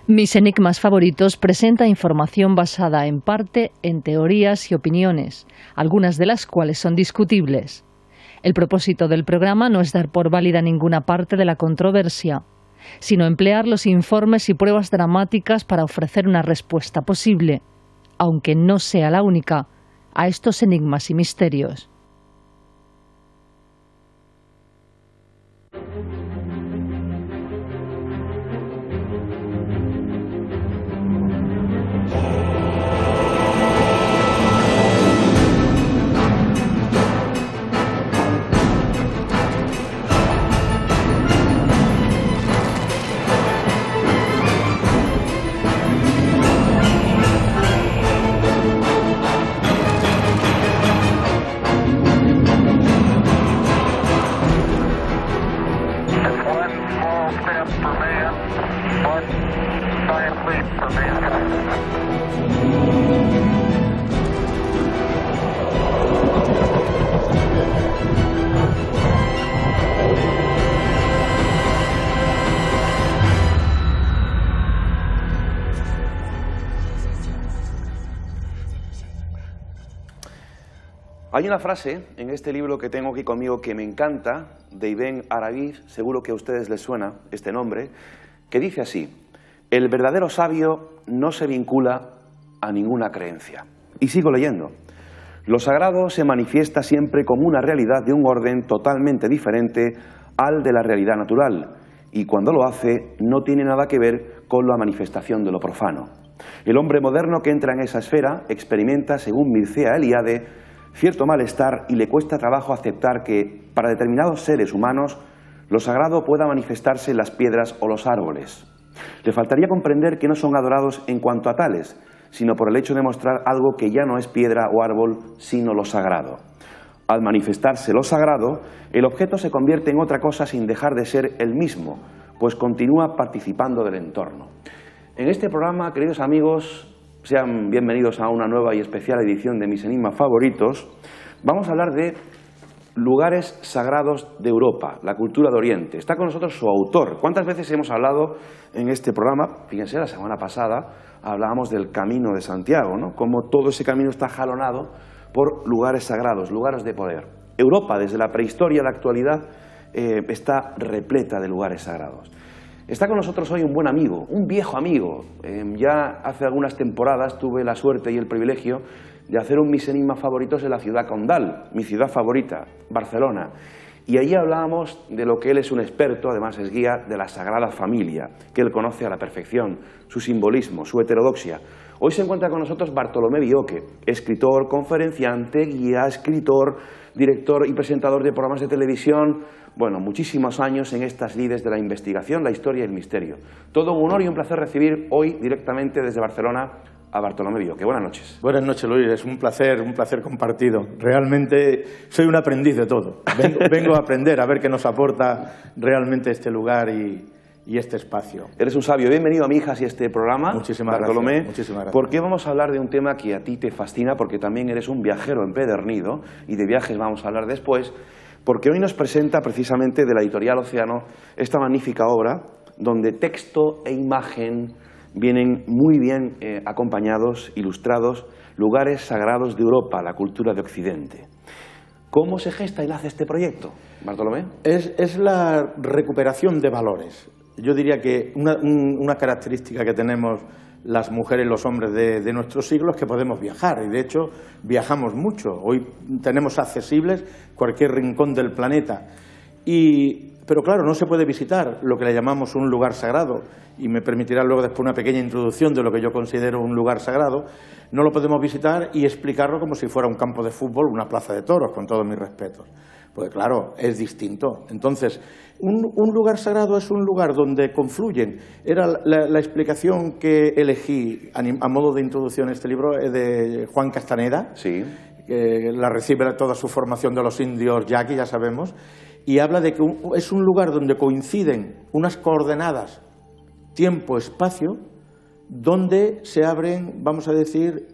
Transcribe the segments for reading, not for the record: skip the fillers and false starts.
Mis enigmas favoritos presenta información basada en parte en teorías y opiniones, algunas de las cuales son discutibles. El propósito del programa no es dar por válida ninguna parte de la controversia, sino emplear los informes y pruebas dramáticas para ofrecer una respuesta posible, aunque no sea la única, a estos enigmas y misterios. Hay una frase en este libro que tengo aquí conmigo que me encanta, de Ibn Arabi, seguro que a ustedes les suena este nombre, que dice así: el verdadero sabio no se vincula a ninguna creencia. Y sigo leyendo. Lo sagrado se manifiesta siempre como una realidad de un orden totalmente diferente al de la realidad natural, y cuando lo hace no tiene nada que ver con la manifestación de lo profano. El hombre moderno que entra en esa esfera experimenta, según Mircea Eliade, cierto malestar y le cuesta trabajo aceptar que, para determinados seres humanos, lo sagrado pueda manifestarse en las piedras o los árboles. Le faltaría comprender que no son adorados en cuanto a tales, sino por el hecho de mostrar algo que ya no es piedra o árbol, sino lo sagrado. Al manifestarse lo sagrado, el objeto se convierte en otra cosa sin dejar de ser el mismo, pues continúa participando del entorno. En este programa, queridos amigos, sean bienvenidos a una nueva y especial edición de Mis enigmas favoritos. Vamos a hablar de lugares sagrados de Europa, la cultura de Oriente. Está con nosotros su autor. ¿Cuántas veces hemos hablado en este programa? Fíjense, la semana pasada hablábamos del Camino de Santiago, ¿no? Cómo todo ese camino está jalonado por lugares sagrados, lugares de poder. Europa, desde la prehistoria a la actualidad, está repleta de lugares sagrados. Está con nosotros hoy un buen amigo, un viejo amigo. Ya hace algunas temporadas tuve la suerte y el privilegio de hacer un Mis enigmas favoritos en la ciudad condal, mi ciudad favorita, Barcelona. Y allí hablábamos de lo que él es un experto, además es guía de la Sagrada Familia, que él conoce a la perfección, su simbolismo, su heterodoxia. Hoy se encuentra con nosotros Bartolomé Bioque, escritor, conferenciante, guía, escritor, director y presentador de programas de televisión. Bueno, muchísimos años en estas lides de la investigación, la historia y el misterio. Todo un honor y un placer recibir hoy directamente desde Barcelona a Bartolomé Bioque. Buenas noches. Buenas noches, Luis. Es un placer compartido. Realmente soy un aprendiz de todo. Vengo a aprender, a ver qué nos aporta realmente este lugar y este espacio. Eres un sabio. Bienvenido a Mi Hijas y este programa. Muchísimas Bartolomé. gracias. Muchísimas gracias. ¿Por qué vamos a hablar de un tema que a ti te fascina? Porque también eres un viajero empedernido y de viajes vamos a hablar después. Porque hoy nos presenta precisamente de la editorial Océano esta magnífica obra donde texto e imagen vienen muy bien acompañados, ilustrados, lugares sagrados de Europa, la cultura de Occidente. ¿Cómo se gesta y nace este proyecto, Bartolomé? Es la recuperación de valores. Yo diría que una característica que tenemos las mujeres y los hombres de nuestro siglo es que podemos viajar, y de hecho viajamos mucho. Hoy tenemos accesibles cualquier rincón del planeta, pero claro, no se puede visitar lo que le llamamos un lugar sagrado, y me permitirá luego después una pequeña introducción de lo que yo considero un lugar sagrado. No lo podemos visitar y explicarlo como si fuera un campo de fútbol, una plaza de toros, con todos mis respetos. Pues claro, es distinto. Entonces, un lugar sagrado es un lugar donde confluyen. Era la explicación que elegí a modo de introducción a este libro de Juan Castaneda, sí, que la recibe toda su formación de los indios yaquis, ya sabemos, y habla de que es un lugar donde coinciden unas coordenadas, tiempo, espacio, donde se abren, vamos a decir,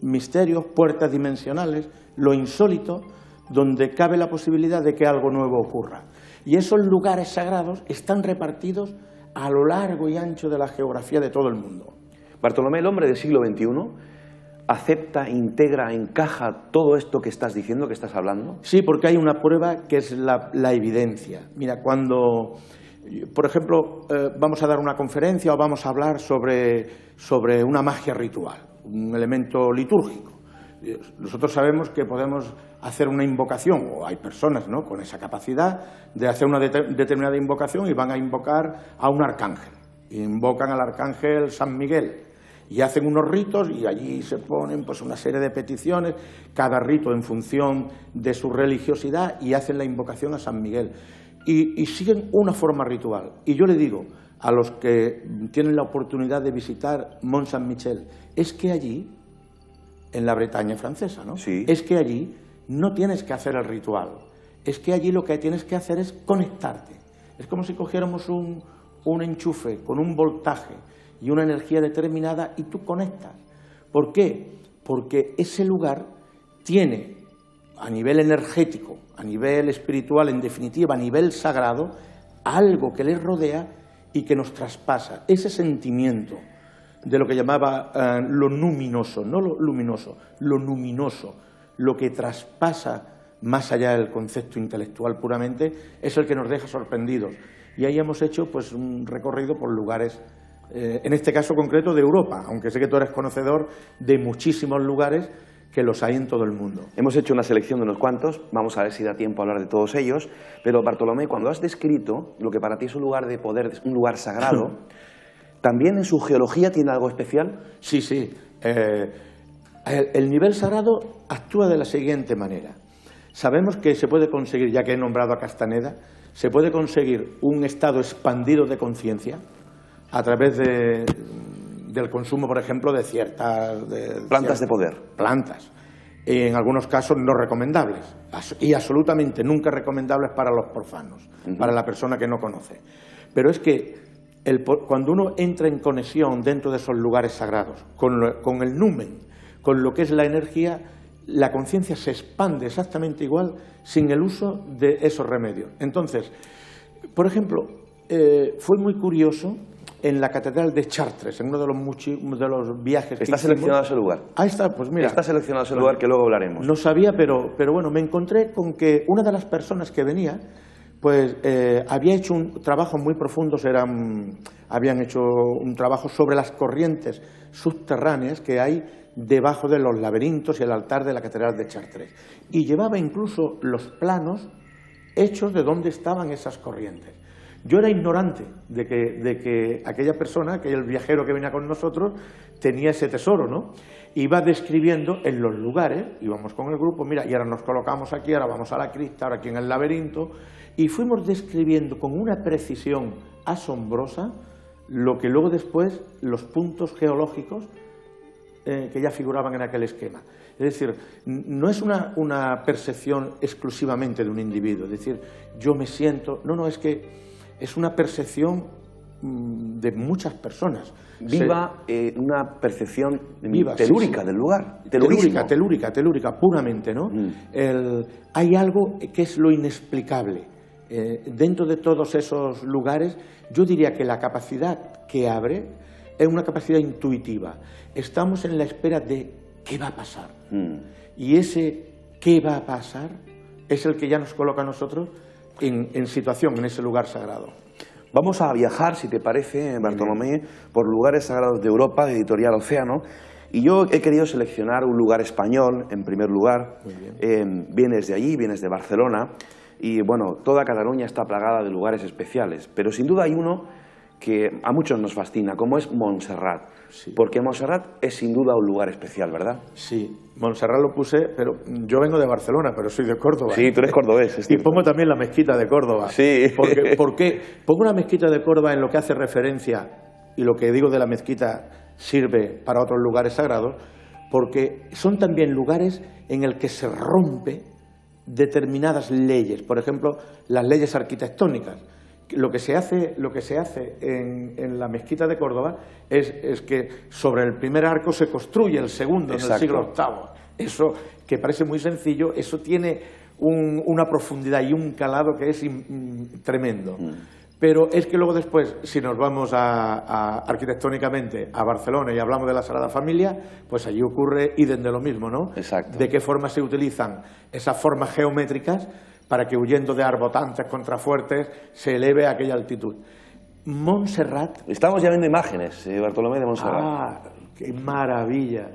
misterios, puertas dimensionales, lo insólito, donde cabe la posibilidad de que algo nuevo ocurra. Y esos lugares sagrados están repartidos a lo largo y ancho de la geografía de todo el mundo. Bartolomé, el hombre del siglo XXI, ¿acepta, integra, encaja todo esto que estás diciendo, que estás hablando? Sí, porque hay una prueba que es la evidencia. Mira, cuando, por ejemplo, vamos a dar una conferencia o vamos a hablar sobre una magia ritual, un elemento litúrgico. Nosotros sabemos que podemos hacer una invocación, o hay personas, ¿no?, con esa capacidad de hacer una determinada invocación y van a invocar a un arcángel. Invocan al arcángel San Miguel y hacen unos ritos y allí se ponen pues una serie de peticiones, cada rito en función de su religiosidad, y hacen la invocación a San Miguel. Y siguen una forma ritual. Y yo le digo a los que tienen la oportunidad de visitar Mont Saint-Michel, es que allí, en la Bretaña francesa, ¿no?, sí, es que allí no tienes que hacer el ritual, es que allí lo que tienes que hacer es conectarte. Es como si cogiéramos un enchufe con un voltaje y una energía determinada y tú conectas. ¿Por qué? Porque ese lugar tiene, a nivel energético, a nivel espiritual, en definitiva, a nivel sagrado, algo que les rodea y que nos traspasa. Ese sentimiento de lo que llamaba lo luminoso, no lo luminoso, lo luminoso, lo que traspasa más allá del concepto intelectual puramente, es el que nos deja sorprendidos. Y ahí hemos hecho pues un recorrido por lugares, en este caso concreto de Europa, aunque sé que tú eres conocedor de muchísimos lugares que los hay en todo el mundo. Hemos hecho una selección de unos cuantos, vamos a ver si da tiempo a hablar de todos ellos, pero Bartolomé, cuando has descrito lo que para ti es un lugar de poder, un lugar sagrado, ¿también en su geología tiene algo especial? Sí, sí. El nivel sagrado actúa de la siguiente manera. Sabemos que se puede conseguir, ya que he nombrado a Castaneda, se puede conseguir un estado expandido de conciencia a través del consumo, por ejemplo, de ciertas... Plantas de poder. Plantas. En algunos casos no recomendables. Y absolutamente nunca recomendables para los profanos, para la persona que no conoce. Pero es que cuando uno entra en conexión dentro de esos lugares sagrados, con el numen, con lo que es la energía, la conciencia se expande exactamente igual sin el uso de esos remedios. Entonces, por ejemplo, fue muy curioso en la Catedral de Chartres, en uno de los viajes que ¿Está seleccionado ese lugar? Ahí está, pues mira. Está seleccionado ese lugar, que luego hablaremos. No sabía, pero bueno, me encontré con que una de las personas que venía, pues había hecho un trabajo muy profundo, habían hecho un trabajo sobre las corrientes subterráneas que hay debajo de los laberintos y el altar de la Catedral de Chartres. Y llevaba incluso los planos hechos de dónde estaban esas corrientes. Yo era ignorante de que aquella persona, aquel viajero que venía con nosotros, tenía ese tesoro, ¿no? Iba describiendo en los lugares, íbamos con el grupo, mira, y ahora nos colocamos aquí, ahora vamos a la cripta, ahora aquí en el laberinto, y fuimos describiendo con una precisión asombrosa lo que luego después, los puntos geológicos que ya figuraban en aquel esquema. Es decir, no es una percepción exclusivamente de un individuo, es decir, yo me siento... No, es que es una percepción de muchas personas. Viva una percepción viva, telúrica, sí. Del lugar. Telúrica, puramente, ¿no? Hay algo que es lo inexplicable. Dentro de todos esos lugares, yo diría que la capacidad que abre es una capacidad intuitiva. Estamos en la espera de qué va a pasar. Y ese qué va a pasar es el que ya nos coloca a nosotros en situación, en ese lugar sagrado. Vamos a viajar, si te parece, Bartolomé, por lugares sagrados de Europa, de Editorial Océano. Y yo he querido seleccionar un lugar español, en primer lugar. Vienes de allí, vienes de Barcelona. Y bueno, toda Cataluña está plagada de lugares especiales. Pero sin duda hay uno que a muchos nos fascina, como es Montserrat. Sí. Porque Montserrat es sin duda un lugar especial, ¿verdad? Sí, Montserrat lo puse, pero yo vengo de Barcelona, pero soy de Córdoba. Sí, tú eres cordobés. Y pongo también la mezquita de Córdoba. Sí. ¿Por qué? Pongo una mezquita de Córdoba en lo que hace referencia, y lo que digo de la mezquita sirve para otros lugares sagrados, porque son también lugares en el que se rompe determinadas leyes, por ejemplo, las leyes arquitectónicas. Lo que se hace en la mezquita de Córdoba es que sobre el primer arco se construye el segundo. Exacto. En el siglo VIII. Eso, que parece muy sencillo, eso tiene una profundidad y un calado que es tremendo. Pero es que luego después, si nos vamos arquitectónicamente a Barcelona y hablamos de la Sagrada Familia, pues allí ocurre idem de lo mismo, ¿no? Exacto. De qué forma se utilizan esas formas geométricas para que, huyendo de arbotantes contrafuertes, se eleve a aquella altitud. Montserrat... Estamos ya viendo imágenes, Bartolomé de Montserrat. ¡Ah, qué maravilla!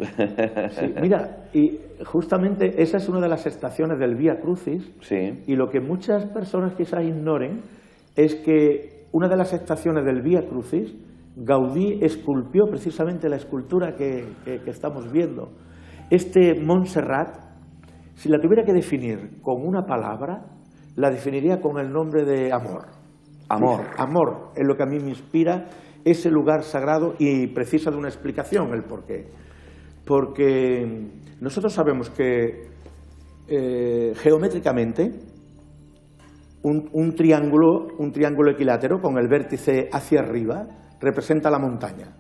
Sí, mira, y justamente esa es una de las estaciones del Vía Crucis. Sí. Y lo que muchas personas quizás ignoren es que una de las estaciones del Vía Crucis, Gaudí esculpió precisamente la escultura que estamos viendo. Este Montserrat, si la tuviera que definir con una palabra, la definiría con el nombre de amor. Amor. Amor es lo que a mí me inspira ese lugar sagrado y precisa de una explicación el porqué. Porque nosotros sabemos que geométricamente un triángulo equilátero con el vértice hacia arriba representa la montaña.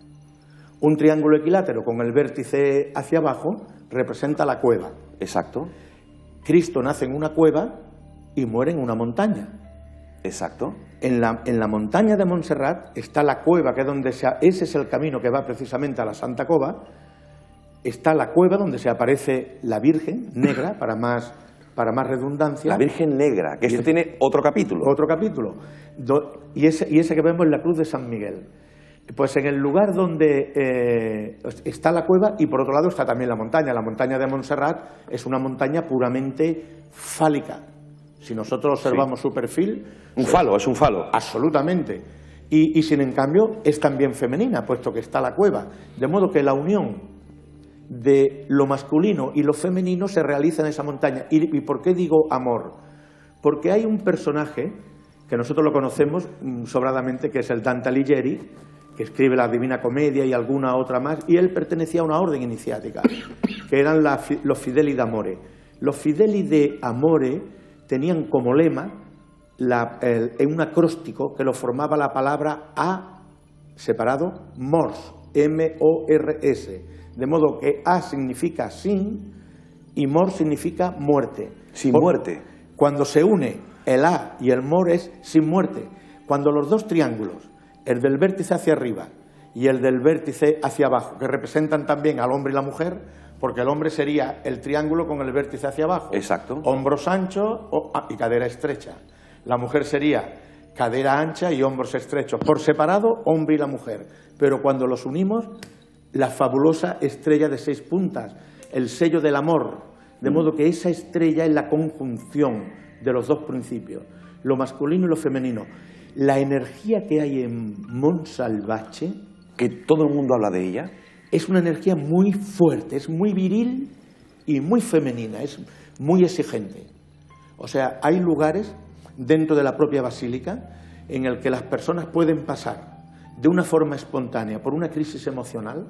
Un triángulo equilátero con el vértice hacia abajo representa la cueva. Exacto. Cristo nace en una cueva y muere en una montaña. Exacto. En la montaña de Montserrat está la cueva, que es donde ese es el camino que va precisamente a la Santa Cova. Está la cueva donde se aparece la Virgen negra, para más redundancia. La Virgen Negra, que esto tiene otro capítulo. Otro capítulo. Y ese que vemos en la cruz de San Miguel. Pues en el lugar donde está la cueva, y por otro lado está también la montaña. La montaña de Montserrat es una montaña puramente fálica. Si nosotros observamos su perfil... Un falo, es un falo. Absolutamente. Y sin en cambio es también femenina, puesto que está la cueva. De modo que la unión de lo masculino y lo femenino se realiza en esa montaña. ¿Y por qué digo amor? Porque hay un personaje que nosotros lo conocemos sobradamente, que es el Dante Alighieri, que escribe la Divina Comedia y alguna otra más, y él pertenecía a una orden iniciática, que eran los Fideli d'Amore. Los Fideli de Amore tenían como lema en un acróstico que lo formaba la palabra A separado, mors, M-O-R-S, de modo que A significa sin y mors significa muerte. Sin muerte. Cuando se une el A y el mor es sin muerte. Cuando los dos triángulos, el del vértice hacia arriba y el del vértice hacia abajo, que representan también al hombre y la mujer, porque el hombre sería el triángulo con el vértice hacia abajo. Exacto. Hombros anchos y cadera estrecha. La mujer sería cadera ancha y hombros estrechos. Por separado, hombre y la mujer. Pero cuando los unimos, la fabulosa estrella de 6 puntas, el sello del amor. De modo que esa estrella es la conjunción de los dos principios, lo masculino y lo femenino. La energía que hay en Montsalvache, que todo el mundo habla de ella, es una energía muy fuerte, es muy viril y muy femenina, es muy exigente. O sea, hay lugares dentro de la propia basílica en el que las personas pueden pasar de una forma espontánea por una crisis emocional,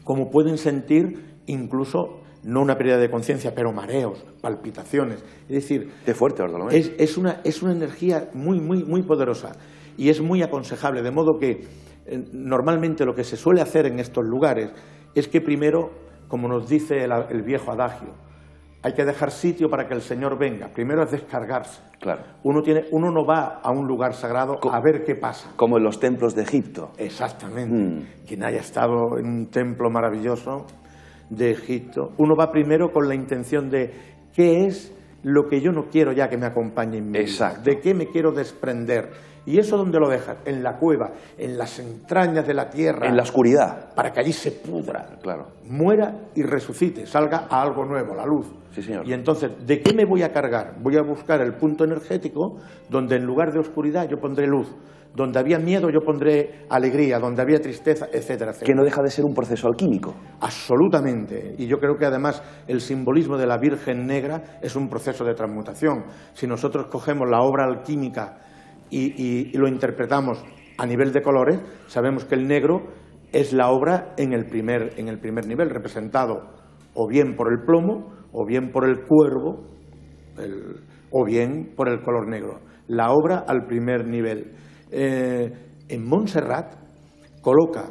como pueden sentir incluso, no una pérdida de conciencia, pero mareos, palpitaciones. Es decir, qué fuerte, Bartolomé. Es una energía muy, muy, muy poderosa y es muy aconsejable, de modo que normalmente lo que se suele hacer en estos lugares es que primero, como nos dice el viejo adagio, hay que dejar sitio para que el Señor venga. Primero es descargarse. Claro. Uno no va a un lugar sagrado a ver qué pasa. Como en los templos de Egipto. Exactamente. Quien haya estado en un templo maravilloso de Egipto, uno va primero con la intención de qué es lo que yo no quiero ya que me acompañe en mi vida, de qué me quiero desprender. ¿Y eso dónde lo dejas? En la cueva, en las entrañas de la tierra. En la oscuridad. Para que allí se pudra, claro, muera y resucite, salga a algo nuevo, la luz. Sí, señor. Y entonces, ¿de qué me voy a cargar? Voy a buscar el punto energético donde en lugar de oscuridad yo pondré luz. Donde había miedo yo pondré alegría, donde había tristeza, etcétera, etcétera. Que no deja de ser un proceso alquímico. Absolutamente. Y yo creo que además el simbolismo de la Virgen Negra es un proceso de transmutación. Si nosotros cogemos la obra alquímica y lo interpretamos a nivel de colores, sabemos que el negro es la obra en el primer nivel, representado o bien por el plomo, o bien por el cuervo, o bien por el color negro. La obra al primer nivel. En Montserrat coloca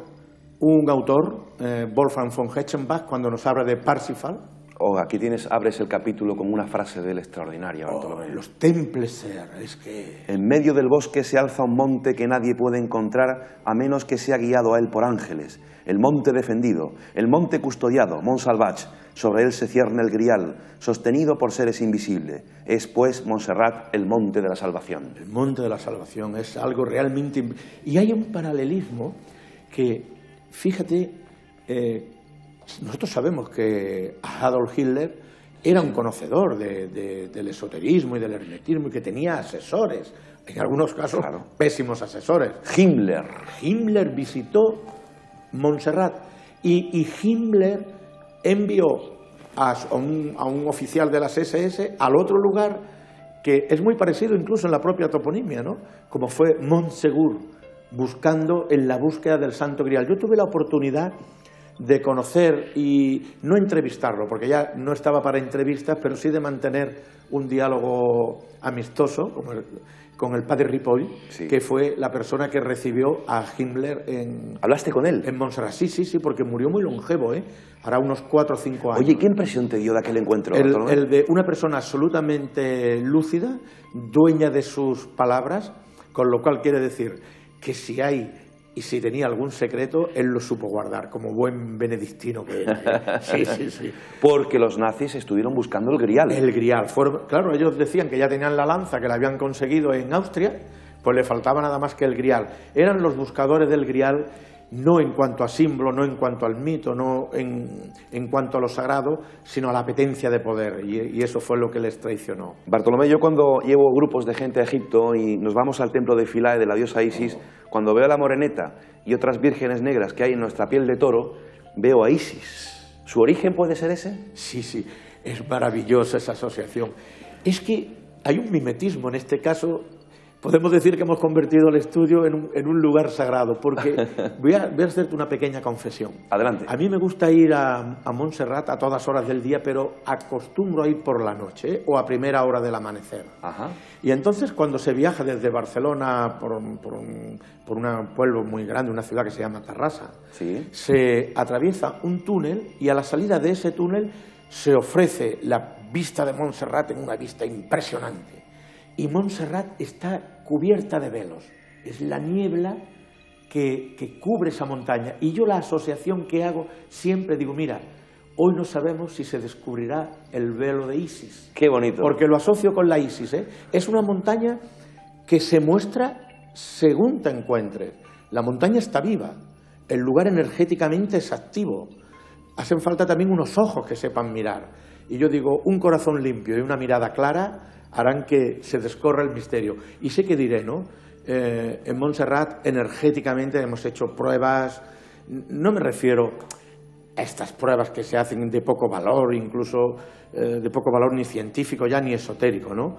un autor, Wolfgang von Eschenbach, cuando nos habla de Parsifal, Oh, aquí abres el capítulo con una frase de él extraordinaria, Bartolomé. Los temples ser, es que... En medio del bosque se alza un monte que nadie puede encontrar a menos que sea guiado a él por ángeles. El monte defendido, el monte custodiado, Mont Salvage. Sobre él se cierne el Grial, sostenido por seres invisibles. Es, pues, Montserrat, el monte de la salvación. El monte de la salvación es algo realmente... Y hay un paralelismo que, fíjate, nosotros sabemos que Adolf Hitler era un conocedor del esoterismo y del hermetismo y que tenía asesores, en algunos casos pésimos asesores. Himmler visitó Montserrat y Himmler envió a un oficial de las SS al otro lugar que es muy parecido incluso en la propia toponimia, ¿no? Como fue Montsegur, buscando en la búsqueda del Santo Grial. Yo tuve la oportunidad de conocer y no entrevistarlo, porque ya no estaba para entrevistas, pero sí de mantener un diálogo amistoso con el padre Ripoll, que fue la persona que recibió a Himmler en... ¿Hablaste con él? En Montserrat, sí, porque murió muy longevo, hará unos 4 o 5 años. Oye, ¿qué impresión te dio de aquel encuentro? El de una persona absolutamente lúcida, dueña de sus palabras, con lo cual quiere decir que si hay... Y si tenía algún secreto, él lo supo guardar, como buen benedictino que era. Sí. Porque los nazis estuvieron buscando el Grial. El Grial. Claro, ellos decían que ya tenían la lanza, que la habían conseguido en Austria, pues le faltaba nada más que el Grial. Eran los buscadores del Grial, no en cuanto a símbolo, no en cuanto al mito, no en cuanto a lo sagrado, sino a la apetencia de poder. Y eso fue lo que les traicionó. Bartolomé, yo cuando llevo grupos de gente a Egipto y nos vamos al templo de Philae de la diosa Isis, cuando veo a la moreneta y otras vírgenes negras que hay en nuestra piel de toro, veo a Isis. ¿Su origen puede ser ese? Sí, es maravillosa esa asociación. Es que hay un mimetismo en este caso. Podemos decir que hemos convertido el estudio en un lugar sagrado, porque voy a hacerte una pequeña confesión. Adelante. A mí me gusta ir a Montserrat a todas horas del día, pero acostumbro a ir por la noche o a primera hora del amanecer. Ajá. Y entonces cuando se viaja desde Barcelona por un pueblo muy grande, una ciudad que se llama Tarrasa, se atraviesa un túnel y a la salida de ese túnel se ofrece la vista de Montserrat en una vista impresionante. Y Montserrat está cubierta de velos, es la niebla que cubre esa montaña. Y yo la asociación que hago siempre digo, mira, hoy no sabemos si se descubrirá el velo de Isis. Qué bonito. Porque lo asocio con la Isis, Es una montaña que se muestra según te encuentres. La montaña está viva, el lugar energéticamente es activo. Hacen falta también unos ojos que sepan mirar. Y yo digo, un corazón limpio y una mirada clara harán que se descorra el misterio. Y sé que diré, ¿no? En Montserrat energéticamente hemos hecho pruebas, no me refiero a estas pruebas que se hacen de poco valor, incluso de poco valor ni científico ya ni esotérico, ¿no?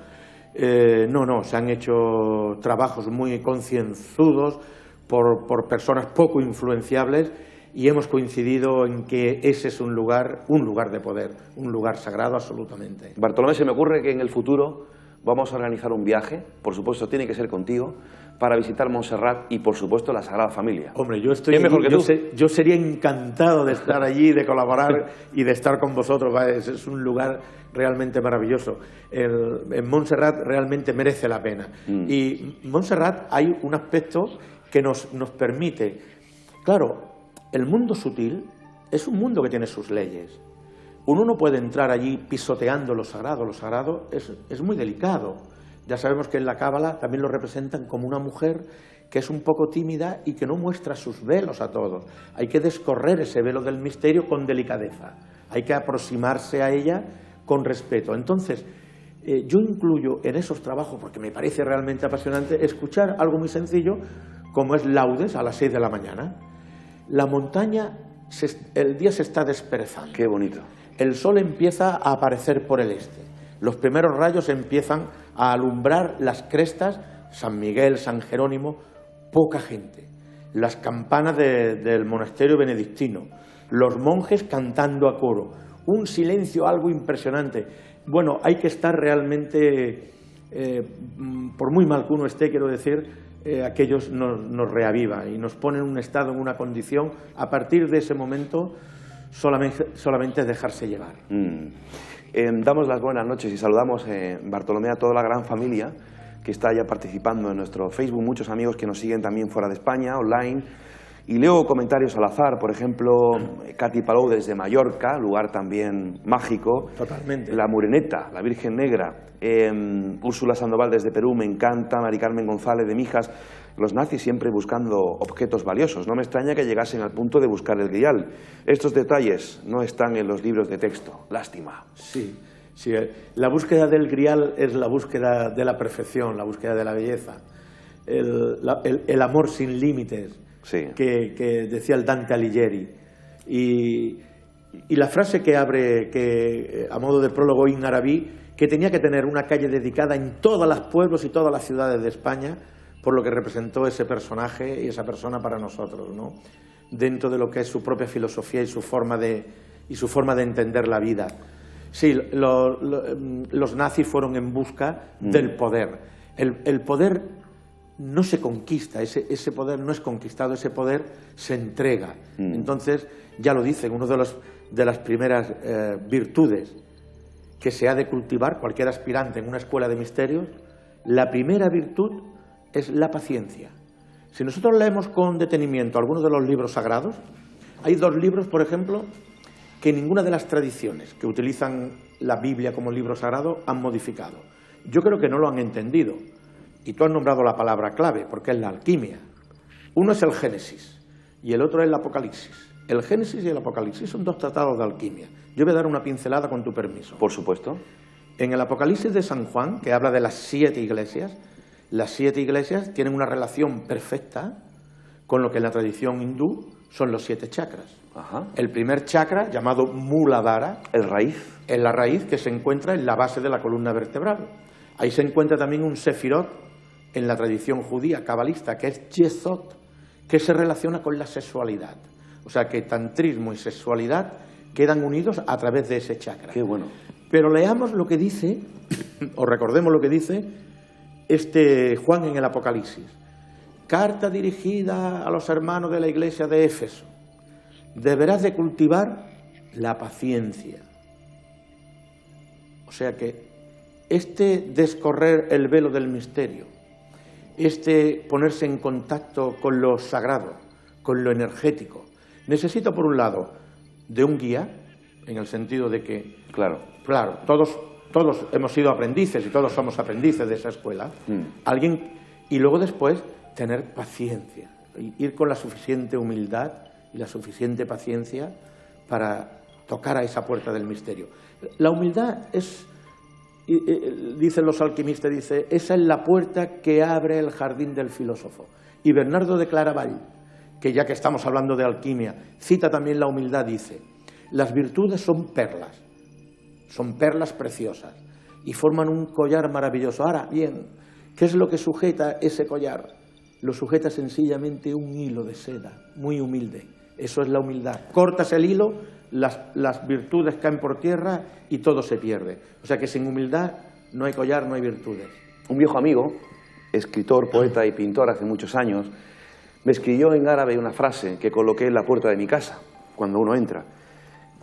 No, se han hecho trabajos muy concienzudos por personas poco influenciables y hemos coincidido en que ese es un lugar de poder, un lugar sagrado absolutamente. Bartolomé, se me ocurre que en el futuro vamos a organizar un viaje, por supuesto tiene que ser contigo, para visitar Montserrat y por supuesto la Sagrada Familia. Hombre, yo estoy allí, yo sería encantado de estar allí, de colaborar y de estar con vosotros. Es un lugar realmente maravilloso. En Montserrat realmente merece la pena. Y en Montserrat hay un aspecto que nos permite, claro, el mundo sutil es un mundo que tiene sus leyes. Uno no puede entrar allí pisoteando lo sagrado es muy delicado. Ya sabemos que en la Cábala también lo representan como una mujer que es un poco tímida y que no muestra sus velos a todos. Hay que descorrer ese velo del misterio con delicadeza, hay que aproximarse a ella con respeto. Entonces, yo incluyo en esos trabajos, porque me parece realmente apasionante, escuchar algo muy sencillo como es laudes a las 6 de la mañana. La montaña, el día se está desperezando. Qué bonito. El sol empieza a aparecer por el este. Los primeros rayos empiezan a alumbrar las crestas, San Miguel, San Jerónimo, poca gente. Las campanas del monasterio benedictino, los monjes cantando a coro, un silencio algo impresionante. Bueno, hay que estar realmente, por muy mal que uno esté, quiero decir, aquellos nos reaviva y nos pone en un estado, en una condición. A partir de ese momento solamente es dejarse llevar. Damos las buenas noches y saludamos, Bartolomé, a toda la gran familia que está ya participando en nuestro Facebook, muchos amigos que nos siguen también fuera de España, online. Y leo comentarios al azar, por ejemplo, Katy Palou desde Mallorca, lugar también mágico. Totalmente. La Moreneta, la Virgen Negra. Úrsula Sandoval desde Perú, me encanta. Mari Carmen González de Mijas. Los nazis siempre buscando objetos valiosos. No me extraña que llegasen al punto de buscar el grial. Estos detalles no están en los libros de texto. Lástima. Sí, sí. La búsqueda del grial es la búsqueda de la perfección, la búsqueda de la belleza. El amor sin límites. Sí. Que decía el Dante Alighieri. Y la frase que abre, a modo de prólogo, Ibn Arabi, que tenía que tener una calle dedicada en todos los pueblos y todas las ciudades de España, por lo que representó ese personaje y esa persona para nosotros, ¿no? Dentro de lo que es su propia filosofía y su forma de entender la vida. Sí, los nazis fueron en busca del poder. El poder no se conquista, ese poder no es conquistado, ese poder se entrega. Entonces, ya lo dicen, una de las primeras virtudes que se ha de cultivar cualquier aspirante en una escuela de misterios, la primera virtud es la paciencia. Si nosotros leemos con detenimiento algunos de los libros sagrados, hay dos libros, por ejemplo, que ninguna de las tradiciones que utilizan la Biblia como libro sagrado han modificado. Yo creo que no lo han entendido. Y tú has nombrado la palabra clave, porque es la alquimia. Uno es el Génesis y el otro es el Apocalipsis. El Génesis y el Apocalipsis son dos tratados de alquimia. Yo voy a dar una pincelada con tu permiso. Por supuesto. En el Apocalipsis de San Juan, que habla de las 7 iglesias, las 7 iglesias tienen una relación perfecta con lo que en la tradición hindú son los 7 chakras. Ajá. El primer chakra, llamado Muladhara, ¿El raíz? es la raíz que se encuentra en la base de la columna vertebral. Ahí se encuentra también un sefirot en la tradición judía cabalista, que es Yesod, que se relaciona con la sexualidad. O sea que tantrismo y sexualidad quedan unidos a través de ese chakra. Qué bueno. Pero leamos lo que dice, o recordemos lo que dice Juan en el Apocalipsis. Carta dirigida a los hermanos de la iglesia de Éfeso. Deberás de cultivar la paciencia. O sea que descorrer el velo del misterio, ponerse en contacto con lo sagrado, con lo energético, necesita, por un lado, de un guía, en el sentido de que, claro, todos hemos sido aprendices y todos somos aprendices de esa escuela, alguien, y luego después tener paciencia, ir con la suficiente humildad y la suficiente paciencia para tocar a esa puerta del misterio. La humildad es, dicen los alquimistas, esa es la puerta que abre el jardín del filósofo. Y Bernardo de Claravall, que ya que estamos hablando de alquimia, cita también la humildad, dice: las virtudes son perlas preciosas y forman un collar maravilloso. Ahora bien, ¿qué es lo que sujeta ese collar? Lo sujeta sencillamente un hilo de seda, muy humilde. Eso es la humildad. Cortas el hilo, las virtudes caen por tierra y todo se pierde. O sea que sin humildad no hay collar, no hay virtudes. Un viejo amigo, escritor, poeta y pintor hace muchos años, me escribió en árabe una frase que coloqué en la puerta de mi casa cuando uno entra.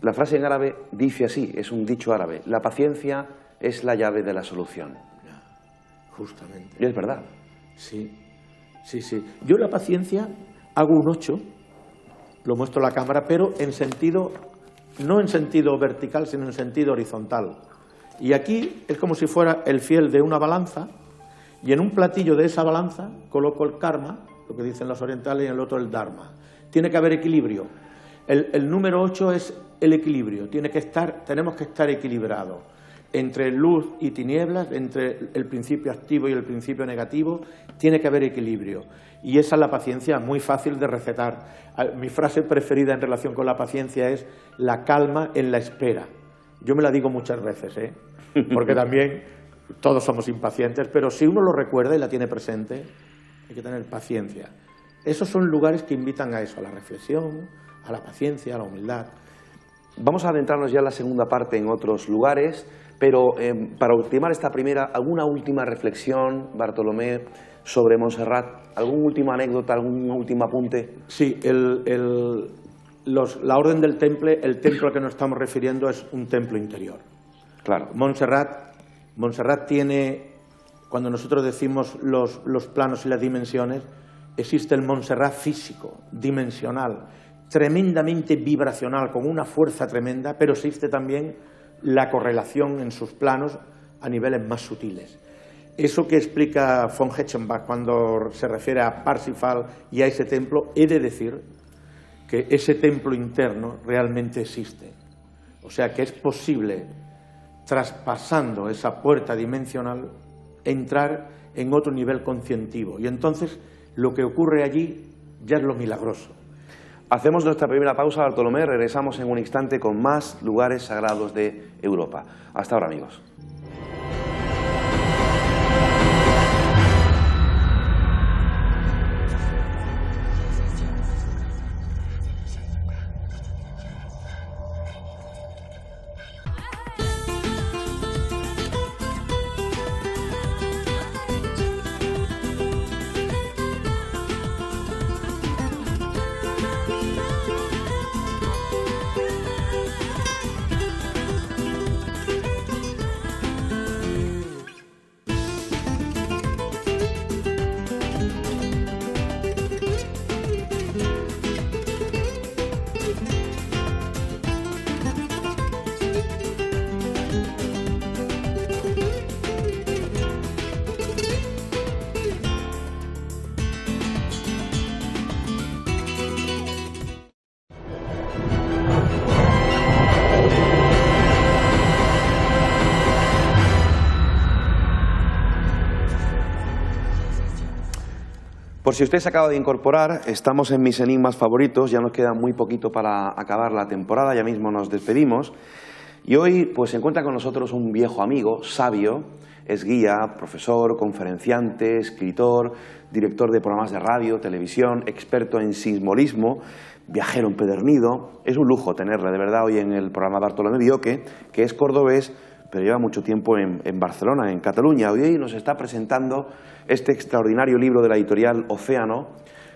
La frase en árabe dice así, es un dicho árabe: la paciencia es la llave de la solución. Justamente. Y es verdad. Sí, sí, sí. Yo la paciencia hago un 8, lo muestro a la cámara, pero no en sentido vertical, sino en sentido horizontal. Y aquí es como si fuera el fiel de una balanza, y en un platillo de esa balanza coloco el karma, lo que dicen los orientales, y en el otro el dharma. Tiene que haber equilibrio. El número 8 es el equilibrio. Tenemos que estar equilibrados entre luz y tinieblas, entre el principio activo y el principio negativo. Tiene que haber equilibrio. Y esa es la paciencia, muy fácil de recetar. Mi frase preferida en relación con la paciencia es la calma en la espera. Yo me la digo muchas veces, porque también todos somos impacientes, pero si uno lo recuerda y la tiene presente, hay que tener paciencia. Esos son lugares que invitan a eso, a la reflexión, a la paciencia, a la humildad. Vamos a adentrarnos ya en la segunda parte en otros lugares, pero para ultimar esta primera, ¿alguna última reflexión, Bartolomé, sobre Montserrat? ¿Alguna última anécdota, algún último apunte? Sí, la orden del temple, el templo al que nos estamos refiriendo es un templo interior. Claro. Montserrat tiene, cuando nosotros decimos los planos y las dimensiones, existe el Montserrat físico, dimensional, tremendamente vibracional, con una fuerza tremenda, pero existe también la correlación en sus planos a niveles más sutiles. Eso que explica von Hetchenbach cuando se refiere a Parsifal y a ese templo, he de decir que ese templo interno realmente existe. O sea que es posible, traspasando esa puerta dimensional, entrar en otro nivel conscientivo. Y entonces lo que ocurre allí ya es lo milagroso. Hacemos nuestra primera pausa, Bartolomé. Regresamos en un instante con más lugares sagrados de Europa. Hasta ahora, amigos. Por si usted se acaba de incorporar, estamos en mis enigmas favoritos, ya nos queda muy poquito para acabar la temporada, ya mismo nos despedimos. Y hoy pues se encuentra con nosotros un viejo amigo, sabio, es guía, profesor, conferenciante, escritor, director de programas de radio, televisión, experto en sismolismo, viajero empedernido. Es un lujo tenerle de verdad hoy en el programa Bartolomé Bioque, que es cordobés, pero lleva mucho tiempo en Barcelona, en Cataluña. Hoy nos está presentando este extraordinario libro de la editorial Océano,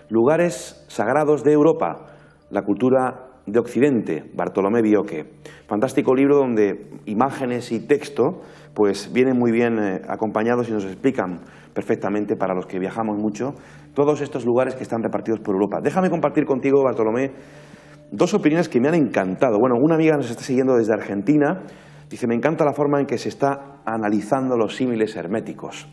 Lugares Sagrados de Europa, la cultura de Occidente, Bartolomé Bioque. Fantástico libro donde imágenes y texto pues vienen muy bien acompañados y nos explican perfectamente, para los que viajamos mucho, todos estos lugares que están repartidos por Europa. Déjame compartir contigo, Bartolomé, dos opiniones que me han encantado. Bueno, una amiga nos está siguiendo desde Argentina. Dice, me encanta la forma en que se está analizando los símiles herméticos.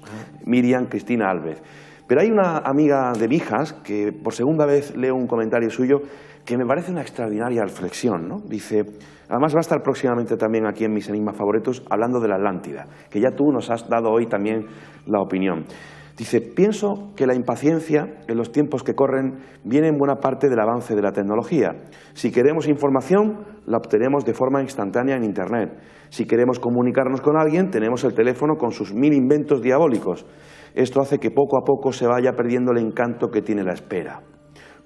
Miriam Cristina Alves. Pero hay una amiga de Mijas que por segunda vez leo un comentario suyo que me parece una extraordinaria reflexión, ¿no? Dice, además va a estar próximamente también aquí en mis enigmas favoritos hablando de la Atlántida, que ya tú nos has dado hoy también la opinión. Dice, pienso que la impaciencia en los tiempos que corren viene en buena parte del avance de la tecnología. Si queremos información, la obtenemos de forma instantánea en Internet. Si queremos comunicarnos con alguien, tenemos el teléfono con sus 1000 inventos diabólicos. Esto hace que poco a poco se vaya perdiendo el encanto que tiene la espera.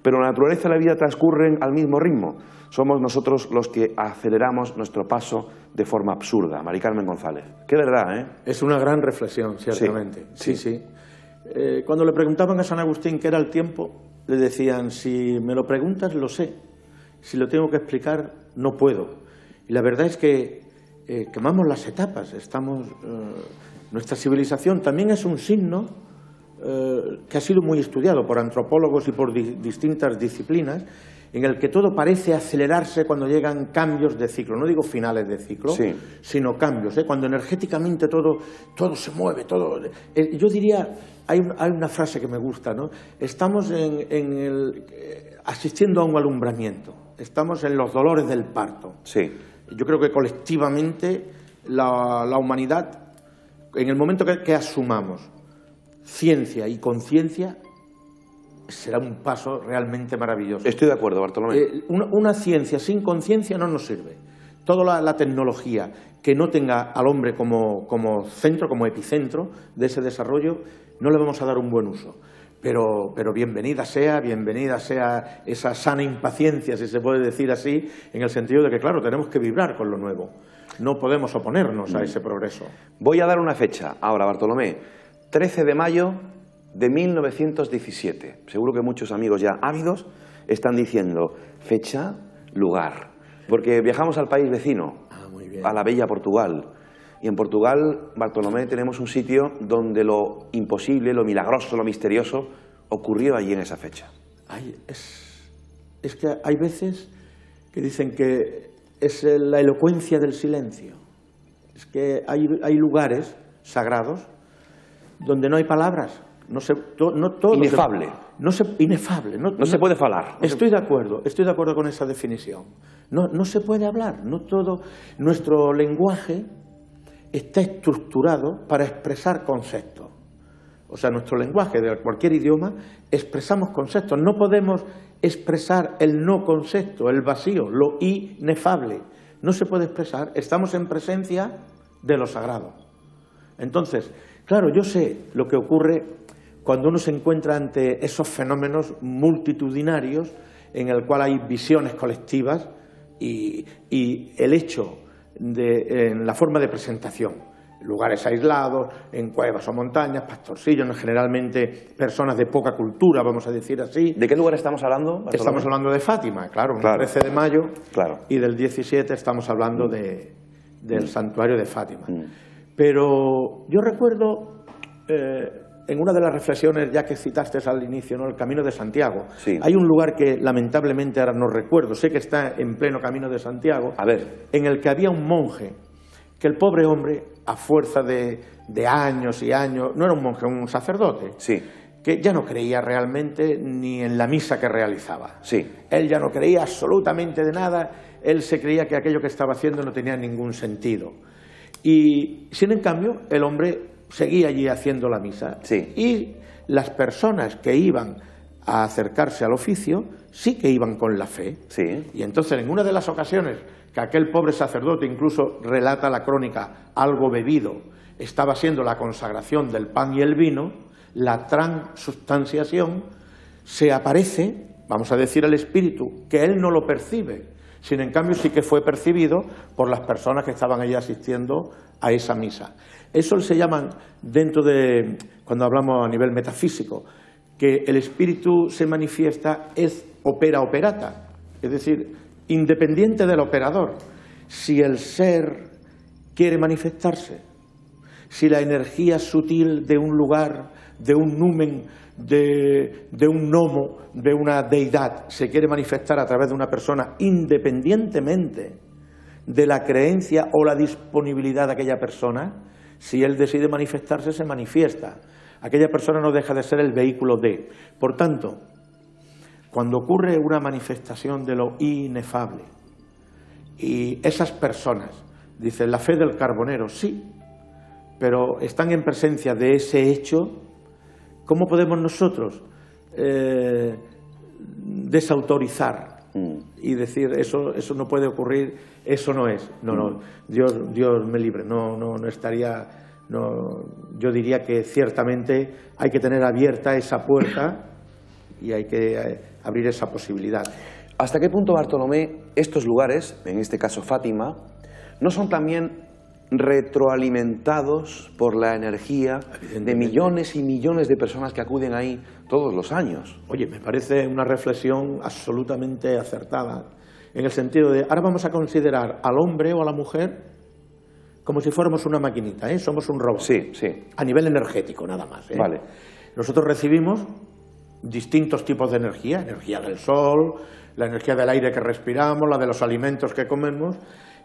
Pero la naturaleza y la vida transcurren al mismo ritmo. Somos nosotros los que aceleramos nuestro paso de forma absurda. Mari Carmen González. Qué verdad, ¿eh? Es una gran reflexión, ciertamente. Sí. Cuando le preguntaban a San Agustín qué era el tiempo, le decían, si me lo preguntas, lo sé. Si lo tengo que explicar, no puedo. Y la verdad es que quemamos las etapas. Nuestra civilización también es un signo que ha sido muy estudiado por antropólogos y por distintas disciplinas, en el que todo parece acelerarse cuando llegan cambios de ciclo. No digo finales de ciclo, sí, sino cambios, cuando energéticamente todo se mueve, todo. Yo diría, hay una frase que me gusta, ¿no? Estamos asistiendo a un alumbramiento, estamos en los dolores del parto. Sí. Yo creo que colectivamente la humanidad, en el momento que asumamos ciencia y conciencia, será un paso realmente maravilloso. Estoy de acuerdo, Bartolomé. Una ciencia sin conciencia no nos sirve. Toda la tecnología que no tenga al hombre como centro, como epicentro de ese desarrollo, no le vamos a dar un buen uso. Pero bienvenida sea esa sana impaciencia, si se puede decir así, en el sentido de que, claro, tenemos que vibrar con lo nuevo. No podemos oponernos a ese progreso. Voy a dar una fecha ahora, Bartolomé. 13 de mayo de 1917. Seguro que muchos amigos ya ávidos están diciendo, fecha lugar. Porque viajamos al país vecino, a la bella Portugal. Y en Portugal, Bartolomé, tenemos un sitio donde lo imposible, lo milagroso, lo misterioso ocurrió allí en esa fecha. Es que hay veces que dicen que es la elocuencia del silencio. Es que hay lugares sagrados donde no hay palabras. No todo inefable. Inefable. No se puede hablar. Estoy de acuerdo con esa definición. No se puede hablar. No todo. Nuestro lenguaje está estructurado para expresar conceptos. O sea, nuestro lenguaje de cualquier idioma expresamos conceptos. No podemos expresar el no concepto, el vacío, lo inefable. No se puede expresar. Estamos en presencia de lo sagrado. Entonces, claro, yo sé lo que ocurre cuando uno se encuentra ante esos fenómenos multitudinarios en el cual hay visiones colectivas y el hecho en la forma de presentación, lugares aislados, en cuevas o montañas, pastorcillos, generalmente personas de poca cultura, vamos a decir así. ¿De qué lugar estamos hablando, Bartolomé? Estamos hablando de Fátima, claro, el 13 de mayo, y del 17 estamos hablando del santuario de Fátima. Pero yo recuerdo, en una de las reflexiones, ya que citaste al inicio, ¿no?, el Camino de Santiago, hay un lugar que lamentablemente ahora no recuerdo, sé que está en pleno Camino de Santiago, en el que había un monje, que el pobre hombre, a fuerza de años y años, no era un monje, un sacerdote, que ya no creía realmente ni en la misa que realizaba. Él ya no creía absolutamente de nada, él se creía que aquello que estaba haciendo no tenía ningún sentido. Y, sin en cambio, el hombre seguía allí haciendo la misa. Y las personas que iban a acercarse al oficio sí que iban con la fe. Y entonces, en una de las ocasiones que aquel pobre sacerdote, incluso relata la crónica, algo bebido, estaba siendo la consagración del pan y el vino, la transubstanciación, se aparece, vamos a decir, el espíritu, que él no lo percibe, sino en cambio sí que fue percibido por las personas que estaban allí asistiendo a esa misa. Eso se llaman, dentro de, cuando hablamos a nivel metafísico, que el espíritu se manifiesta es opera operata, es decir, independiente del operador. Si el ser quiere manifestarse, si la energía sutil de un lugar, de un numen, de un gnomo, de una deidad, se quiere manifestar a través de una persona, independientemente de la creencia o la disponibilidad de aquella persona, si él decide manifestarse, se manifiesta. Aquella persona no deja de ser el vehículo de. Por tanto, cuando ocurre una manifestación de lo inefable, y esas personas dicen la fe del carbonero, sí, pero están en presencia de ese hecho, ¿cómo podemos nosotros desautorizar y decir eso no puede ocurrir, eso no es? No, Dios me libre, no estaría. Yo diría que ciertamente hay que tener abierta esa puerta y hay que abrir esa posibilidad. ¿Hasta qué punto, Bartolomé, estos lugares, en este caso Fátima, no son también retroalimentados por la energía de millones y millones de personas que acuden ahí todos los años? Oye, me parece una reflexión absolutamente acertada, en el sentido de, ahora vamos a considerar al hombre o a la mujer como si fuéramos una maquinita, somos un robot. A nivel energético, nada más. Nosotros recibimos distintos tipos de energía del sol, la energía del aire que respiramos, la de los alimentos que comemos,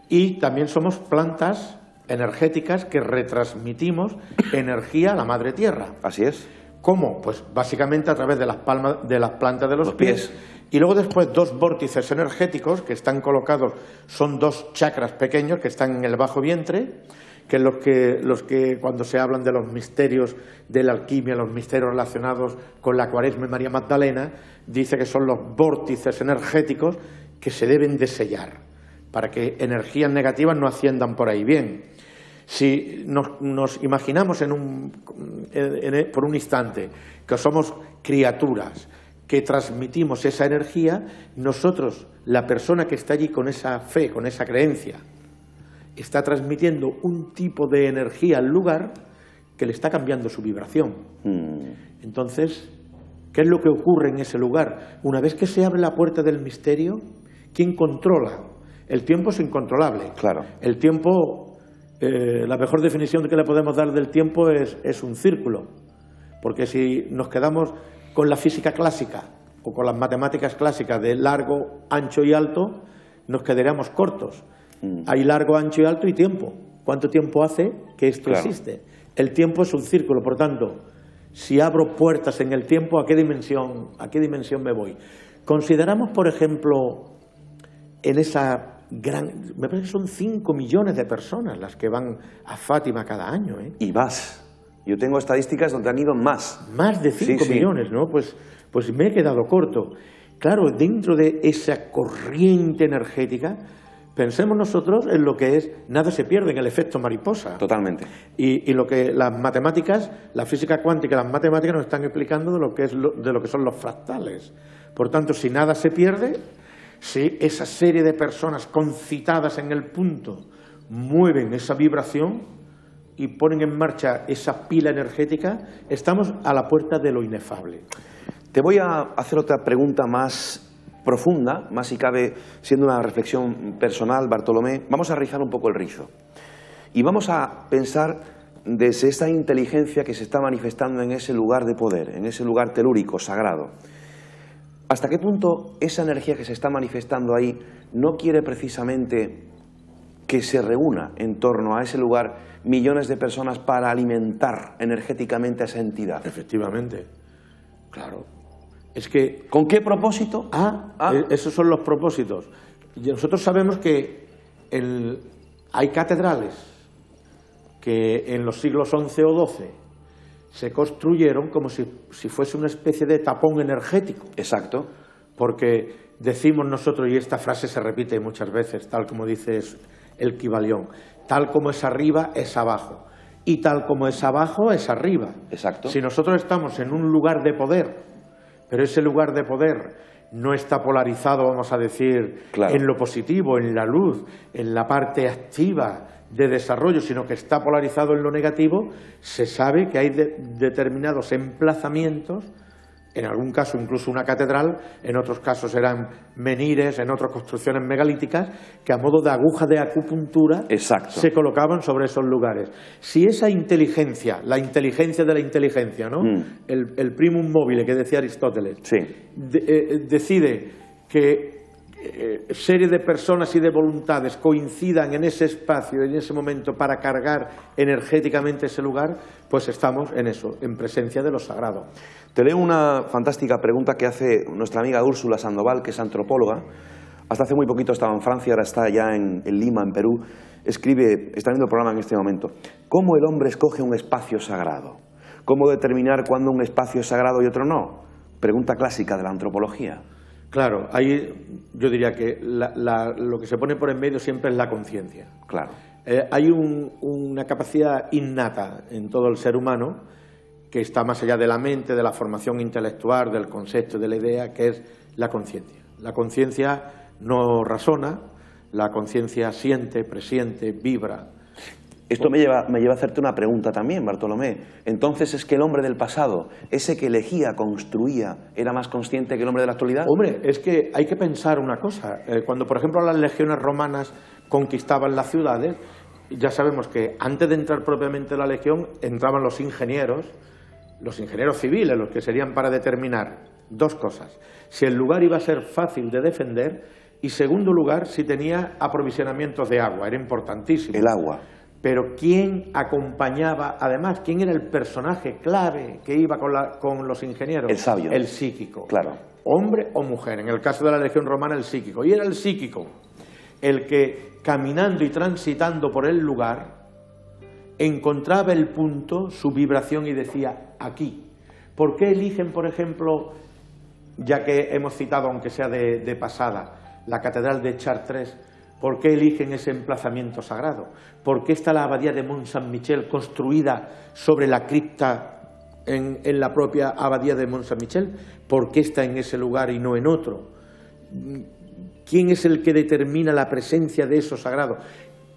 y también somos plantas energéticas que retransmitimos energía a la madre tierra. Así es. ¿Cómo? Pues básicamente a través de las palmas de las plantas de los pies. Y luego después dos vórtices energéticos que están colocados, son dos chakras pequeños que están en el bajo vientre, que los que cuando se hablan de los misterios de la alquimia, los misterios relacionados con la Cuaresma y María Magdalena, dice que son los vórtices energéticos que se deben de sellar para que energías negativas no asciendan por ahí. Bien, si nos imaginamos por un instante que somos criaturas que transmitimos esa energía, nosotros, la persona que está allí con esa fe, con esa creencia, está transmitiendo un tipo de energía al lugar que le está cambiando su vibración. Entonces, ¿qué es lo que ocurre en ese lugar? Una vez que se abre la puerta del misterio, ¿quién controla? El tiempo es incontrolable. Claro. El tiempo, la mejor definición que le podemos dar del tiempo es un círculo. Porque si nos quedamos con la física clásica o con las matemáticas clásicas de largo, ancho y alto, nos quedaríamos cortos. Hay largo, ancho y alto y tiempo. ¿Cuánto tiempo hace que esto existe? El tiempo es un círculo, por tanto, si abro puertas en el tiempo, ¿a qué dimensión me voy? Consideramos, por ejemplo, en esa gran... Me parece que son 5 millones de personas las que van a Fátima cada año, ¿eh? Y más. Yo tengo estadísticas donde han ido más. Más de 5 millones, ¿no? Pues me he quedado corto. Claro, dentro de esa corriente energética, pensemos nosotros en lo que es, nada se pierde, en el efecto mariposa. Totalmente. Y lo que las matemáticas, la física cuántica y las matemáticas nos están explicando de lo que son los fractales. Por tanto, si nada se pierde, si esa serie de personas concitadas en el punto mueven esa vibración y ponen en marcha esa pila energética, estamos a la puerta de lo inefable. Te voy a hacer otra pregunta más profunda, más si cabe, siendo una reflexión personal, Bartolomé. Vamos a rizar un poco el rizo y vamos a pensar desde esa inteligencia que se está manifestando en ese lugar de poder, en ese lugar telúrico, sagrado. ¿Hasta qué punto esa energía que se está manifestando ahí no quiere precisamente que se reúna en torno a ese lugar millones de personas para alimentar energéticamente a esa entidad? Efectivamente, claro. Es que... ¿Con qué propósito? Esos son los propósitos. Y nosotros sabemos que hay catedrales que en los siglos XI o XII se construyeron como si fuese una especie de tapón energético. Exacto. Porque decimos nosotros, y esta frase se repite muchas veces, tal como dice el Kybalión, tal como es arriba es abajo, y tal como es abajo es arriba. Exacto. Si nosotros estamos en un lugar de poder, pero ese lugar de poder no está polarizado, vamos a decir, en lo positivo, en la luz, en la parte activa de desarrollo, sino que está polarizado en lo negativo, se sabe que hay determinados emplazamientos, en algún caso incluso una catedral, en otros casos eran menires, en otras construcciones megalíticas, que a modo de aguja de acupuntura se colocaban sobre esos lugares. Si esa inteligencia, la inteligencia de la inteligencia, ¿no? El primum mobile que decía Aristóteles, decide que serie de personas y de voluntades coincidan en ese espacio, en ese momento, para cargar energéticamente ese lugar, pues estamos en eso, en presencia de lo sagrado. Te leo una fantástica pregunta que hace nuestra amiga Úrsula Sandoval, que es antropóloga. Hasta hace muy poquito estaba en Francia, ahora está ya en Lima, en Perú. Escribe, está viendo el programa en este momento. ¿Cómo el hombre escoge un espacio sagrado? ¿Cómo determinar cuándo un espacio es sagrado y otro no? Pregunta clásica de la antropología. Claro, ahí yo diría que lo que se pone por en medio siempre es la conciencia. Claro. Hay una capacidad innata en todo el ser humano que está más allá de la mente, de la formación intelectual, del concepto, de la idea, que es la conciencia. La conciencia no razona, la conciencia siente, presiente, vibra. Esto me lleva a hacerte una pregunta también, Bartolomé. Entonces, ¿es que el hombre del pasado, ese que elegía, construía, era más consciente que el hombre de la actualidad? Hombre, es que hay que pensar una cosa. Cuando, por ejemplo, las legiones romanas conquistaban las ciudades, ya sabemos que antes de entrar propiamente la legión, entraban los ingenieros civiles, los que serían para determinar dos cosas. Si el lugar iba a ser fácil de defender y, segundo lugar, si tenía aprovisionamientos de agua. Era importantísimo. El agua. Pero ¿quién acompañaba, además, quién era el personaje clave que iba con los ingenieros? El sabio. El psíquico. Claro. Hombre o mujer, en el caso de la legión romana, el psíquico. Y era el psíquico el que, caminando y transitando por el lugar, encontraba el punto, su vibración y decía, aquí. ¿Por qué eligen, por ejemplo, ya que hemos citado, aunque sea de pasada, la catedral de Chartres? ¿Por qué eligen ese emplazamiento sagrado? ¿Por qué está la abadía de Mont-Saint-Michel construida sobre la cripta en la propia abadía de Mont-Saint-Michel? ¿Por qué está en ese lugar y no en otro? ¿Quién es el que determina la presencia de eso sagrado?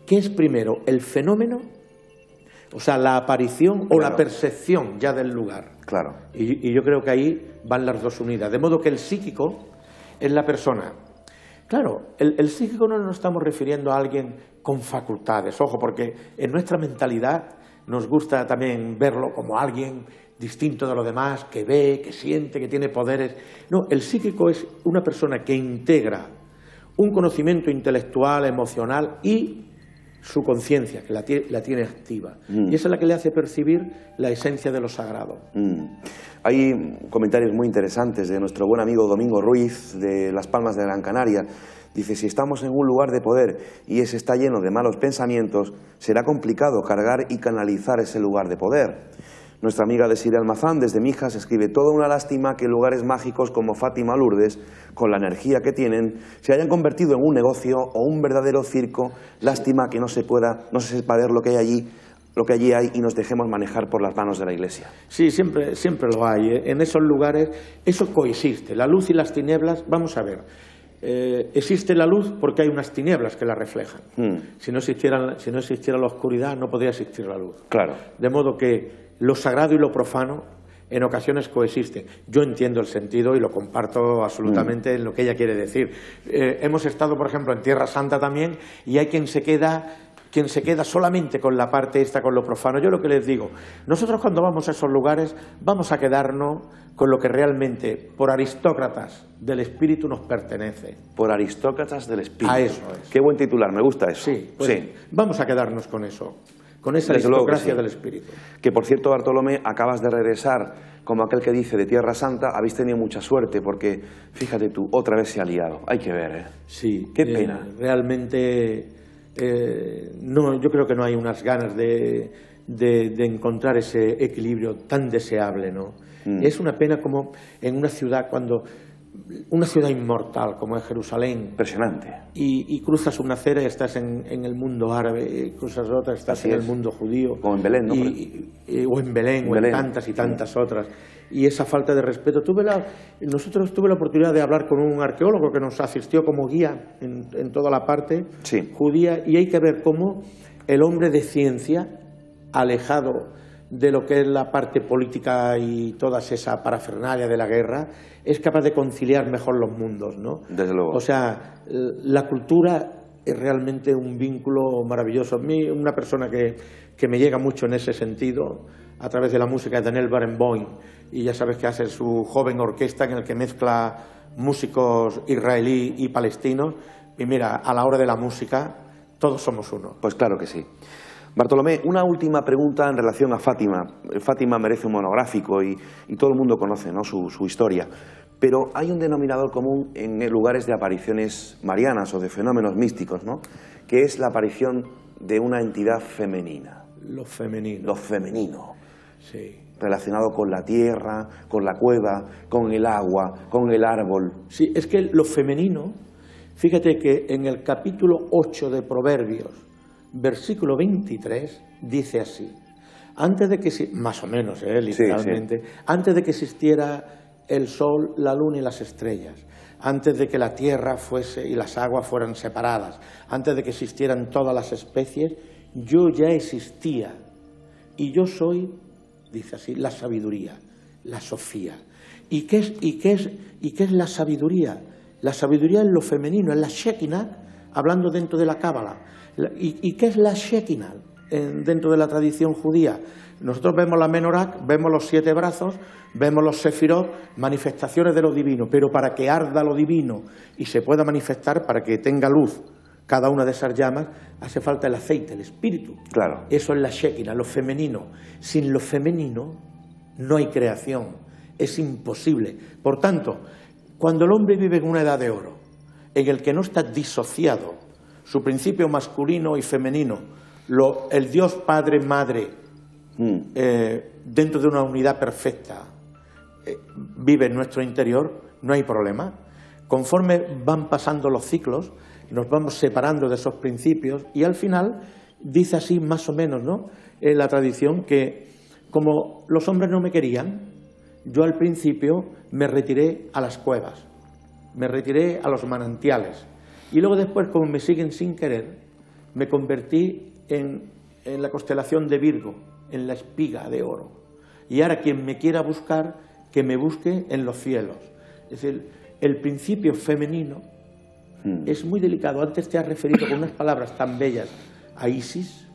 ¿Qué es primero, el fenómeno? O sea, la aparición o la percepción ya del lugar. Claro. Y yo creo que ahí van las dos unidas. De modo que el psíquico es la persona Claro, el psíquico no nos estamos refiriendo a alguien con facultades, ojo, porque en nuestra mentalidad nos gusta también verlo como alguien distinto de los demás, que ve, que siente, que tiene poderes. No, el psíquico es una persona que integra un conocimiento intelectual, emocional y su conciencia, que la tiene activa. Y esa es la que le hace percibir la esencia de lo sagrado. Hay comentarios muy interesantes de nuestro buen amigo Domingo Ruiz, de Las Palmas de Gran Canaria. Dice, si estamos en un lugar de poder y ese está lleno de malos pensamientos, será complicado cargar y canalizar ese lugar de poder. Nuestra amiga Desiree Almazán, desde Mijas, escribe, toda una lástima que lugares mágicos como Fátima, Lourdes, con la energía que tienen, se hayan convertido en un negocio o un verdadero circo. Lástima que no se sepa ver lo que allí hay y nos dejemos manejar por las manos de la Iglesia. Sí, siempre lo hay. En esos lugares eso coexiste, la luz y las tinieblas. Vamos a ver, existe la luz porque hay unas tinieblas que la reflejan. Si no existiera la oscuridad no podría existir la luz. Claro. De modo que lo sagrado y lo profano en ocasiones coexisten. Yo entiendo el sentido y lo comparto absolutamente en lo que ella quiere decir. Hemos estado, por ejemplo, en Tierra Santa también, y hay quien se queda solamente con la parte esta, con lo profano. Yo lo que les digo, nosotros cuando vamos a esos lugares vamos a quedarnos con lo que realmente, por aristócratas del espíritu, nos pertenece. Por aristócratas del espíritu. A eso es. Qué buen titular, me gusta eso. Sí, pues sí. Vamos a quedarnos con eso, con esa Desde luego que aristocracia sí. del espíritu. Que por cierto, Bartolomé, acabas de regresar, como aquel que dice, de Tierra Santa. Habéis tenido mucha suerte porque, fíjate tú, otra vez se ha liado. Hay que ver, ¿eh? Sí. Qué pena. Realmente, no, yo creo que no hay unas ganas de encontrar ese equilibrio tan deseable, ¿no? Es una pena como en una ciudad inmortal como es Jerusalén. Impresionante. Y cruzas una acera y estás en el mundo árabe, cruzas otra, estás Así en es. el mundo judío. O en Belén, ¿no? O en Belén, o en tantas y tantas otras. Y esa falta de respeto. Nosotros tuve la oportunidad de hablar con un arqueólogo que nos asistió como guía en toda la parte judía, y hay que ver cómo el hombre de ciencia, alejado de lo que es la parte política y toda esa parafernalia de la guerra, es capaz de conciliar mejor los mundos, ¿no? Desde luego. O sea, la cultura es realmente un vínculo maravilloso. A mí, una persona que me llega mucho en ese sentido, a través de la música, de Daniel Barenboim, y ya sabes que hace su joven orquesta en el que mezcla músicos israelí y palestinos, y mira, a la hora de la música, todos somos uno. Pues claro que sí. Bartolomé, una última pregunta en relación a Fátima. Fátima merece un monográfico y todo el mundo conoce, ¿no?, su historia. Pero hay un denominador común en lugares de apariciones marianas o de fenómenos místicos, ¿no?, que es la aparición de una entidad femenina. Lo femenino. Lo femenino. Sí. Relacionado con la tierra, con la cueva, con el agua, con el árbol. Sí, es que lo femenino, fíjate que en el capítulo 8 de Proverbios, versículo 23, dice así, antes de que, más o menos, literalmente, antes de que existiera el sol, la luna y las estrellas, antes de que la tierra fuese y las aguas fueran separadas, antes de que existieran todas las especies, yo ya existía, y yo soy, dice así, la sabiduría, la sofía. ¿Y qué es la sabiduría? La sabiduría es lo femenino, es la Shekinah, hablando dentro de la Cábala. ¿Y qué es la Shekinah dentro de la tradición judía? Nosotros vemos la Menorá, vemos los 7 brazos, vemos los Sefirot, manifestaciones de lo divino, pero para que arda lo divino y se pueda manifestar, para que tenga luz cada una de esas llamas, hace falta el aceite, el espíritu. Claro. Eso es la Shekinah, lo femenino. Sin lo femenino no hay creación, es imposible. Por tanto, cuando el hombre vive en una edad de oro, en el que no está disociado su principio masculino y femenino, el Dios Padre, Madre, dentro de una unidad perfecta, vive en nuestro interior, no hay problema. Conforme van pasando los ciclos, nos vamos separando de esos principios y al final dice así más o menos, ¿no?, en la tradición, que como los hombres no me querían, yo al principio me retiré a las cuevas, me retiré a los manantiales. Y luego después, como me siguen sin querer, me convertí en la constelación de Virgo, en la espiga de oro. Y ahora quien me quiera buscar, que me busque en los cielos. Es decir, el principio femenino Es muy delicado. Antes te has referido con unas palabras tan bellas a Isis.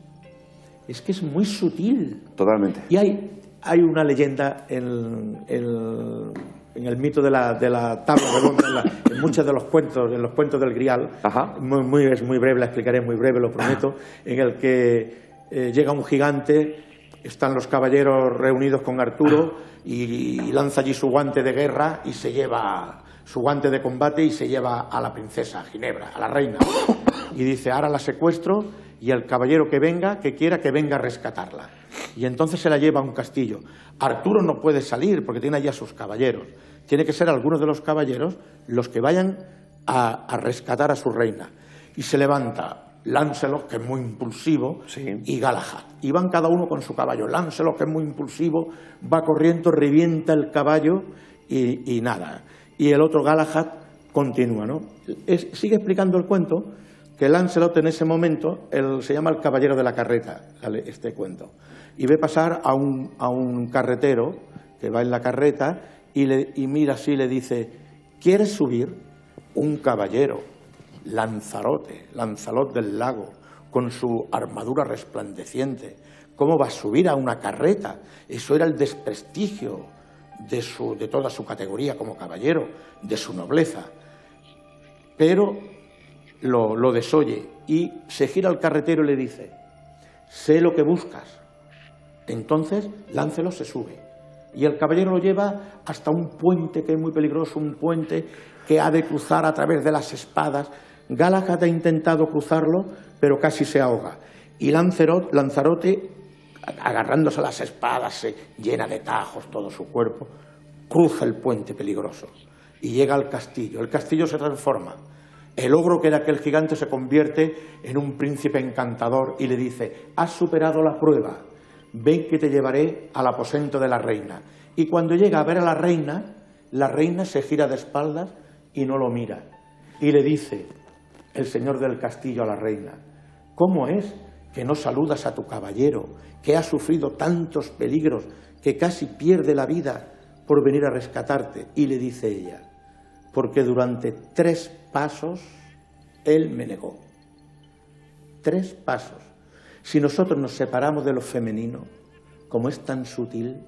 Es que es muy sutil. Totalmente. Y hay una leyenda en el mito de la tabla redonda, en muchos de los cuentos, en los cuentos del Grial. Ajá. Es muy breve, la explicaré muy breve, lo prometo, en el que llega un gigante, están los caballeros reunidos con Arturo y lanza allí su guante de guerra y se lleva su guante de combate y se lleva a la princesa, a Ginebra, a la reina. Y dice, ahora la secuestro y el caballero que venga, que quiera que venga a rescatarla. Y entonces se la lleva a un castillo. Arturo no puede salir porque tiene allí a sus caballeros. Tiene que ser algunos de los caballeros los que vayan a rescatar a su reina. Y se levanta Lancelot, que es muy impulsivo, sí, y Galahad. Y van cada uno con su caballo. Lancelot, que es muy impulsivo, va corriendo, revienta el caballo y nada. Y el otro Galahad continúa, ¿no? Sigue explicando el cuento que Lancelot en ese momento, se llama el caballero de la carreta, este cuento, y ve pasar a un carretero que va en la carreta y mira así y le dice, ¿quieres subir? Un caballero, Lanzalot del lago, con su armadura resplandeciente. ¿Cómo va a subir a una carreta? Eso era el desprestigio de toda su categoría como caballero, de su nobleza. Pero lo desoye y se gira al carretero y le dice, sé lo que buscas. Entonces Lancelot se sube y el caballero lo lleva hasta un puente que es muy peligroso, un puente que ha de cruzar a través de las espadas. Galahad ha intentado cruzarlo, pero casi se ahoga. Y Lanzarote, agarrándose a las espadas, se llena de tajos todo su cuerpo, cruza el puente peligroso y llega al castillo. El castillo se transforma. El ogro, que era aquel gigante, se convierte en un príncipe encantador y le dice, has superado la prueba, ven que te llevaré al aposento de la reina. Y cuando llega a ver a la reina se gira de espaldas y no lo mira. Y le dice el señor del castillo a la reina, ¿cómo es que no saludas a tu caballero, que ha sufrido tantos peligros, que casi pierde la vida por venir a rescatarte? Y le dice ella, porque durante 3 pasos él me negó. 3 pasos. Si nosotros nos separamos de lo femenino, como es tan sutil,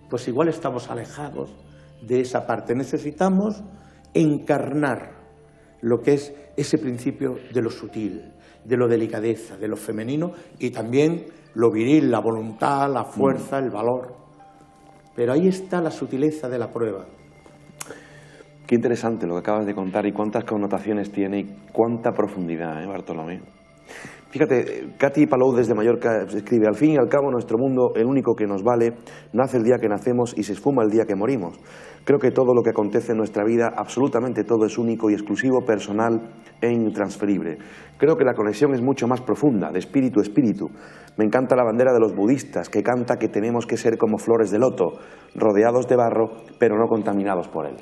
pues igual estamos alejados de esa parte. Necesitamos encarnar lo que es ese principio de lo sutil, de lo delicadeza, de lo femenino y también lo viril, la voluntad, la fuerza, el valor. Pero ahí está la sutileza de la prueba. Qué interesante lo que acabas de contar y cuántas connotaciones tiene y cuánta profundidad, Bartolomé. Fíjate, Katy Palou desde Mallorca escribe, al fin y al cabo nuestro mundo, el único que nos vale, nace el día que nacemos y se esfuma el día que morimos. Creo que todo lo que acontece en nuestra vida, absolutamente todo, es único y exclusivo, personal e intransferible. Creo que la conexión es mucho más profunda, de espíritu a espíritu. Me encanta la bandera de los budistas, que canta que tenemos que ser como flores de loto, rodeados de barro, pero no contaminados por él.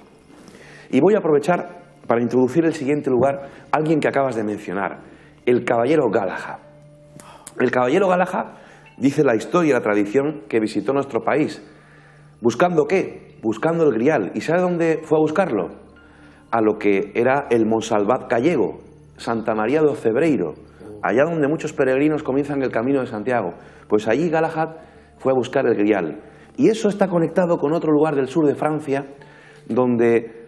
Y voy a aprovechar para introducir el siguiente lugar, alguien que acabas de mencionar, el caballero Galahad. El caballero Galahad dice la historia y la tradición que visitó nuestro país. ¿Buscando qué? Buscando el Grial. ¿Y sabe dónde fue a buscarlo? A lo que era el Monsalvat gallego, Santa María do Cebreiro, allá donde muchos peregrinos comienzan el camino de Santiago. Pues allí Galahad fue a buscar el Grial. Y eso está conectado con otro lugar del sur de Francia, donde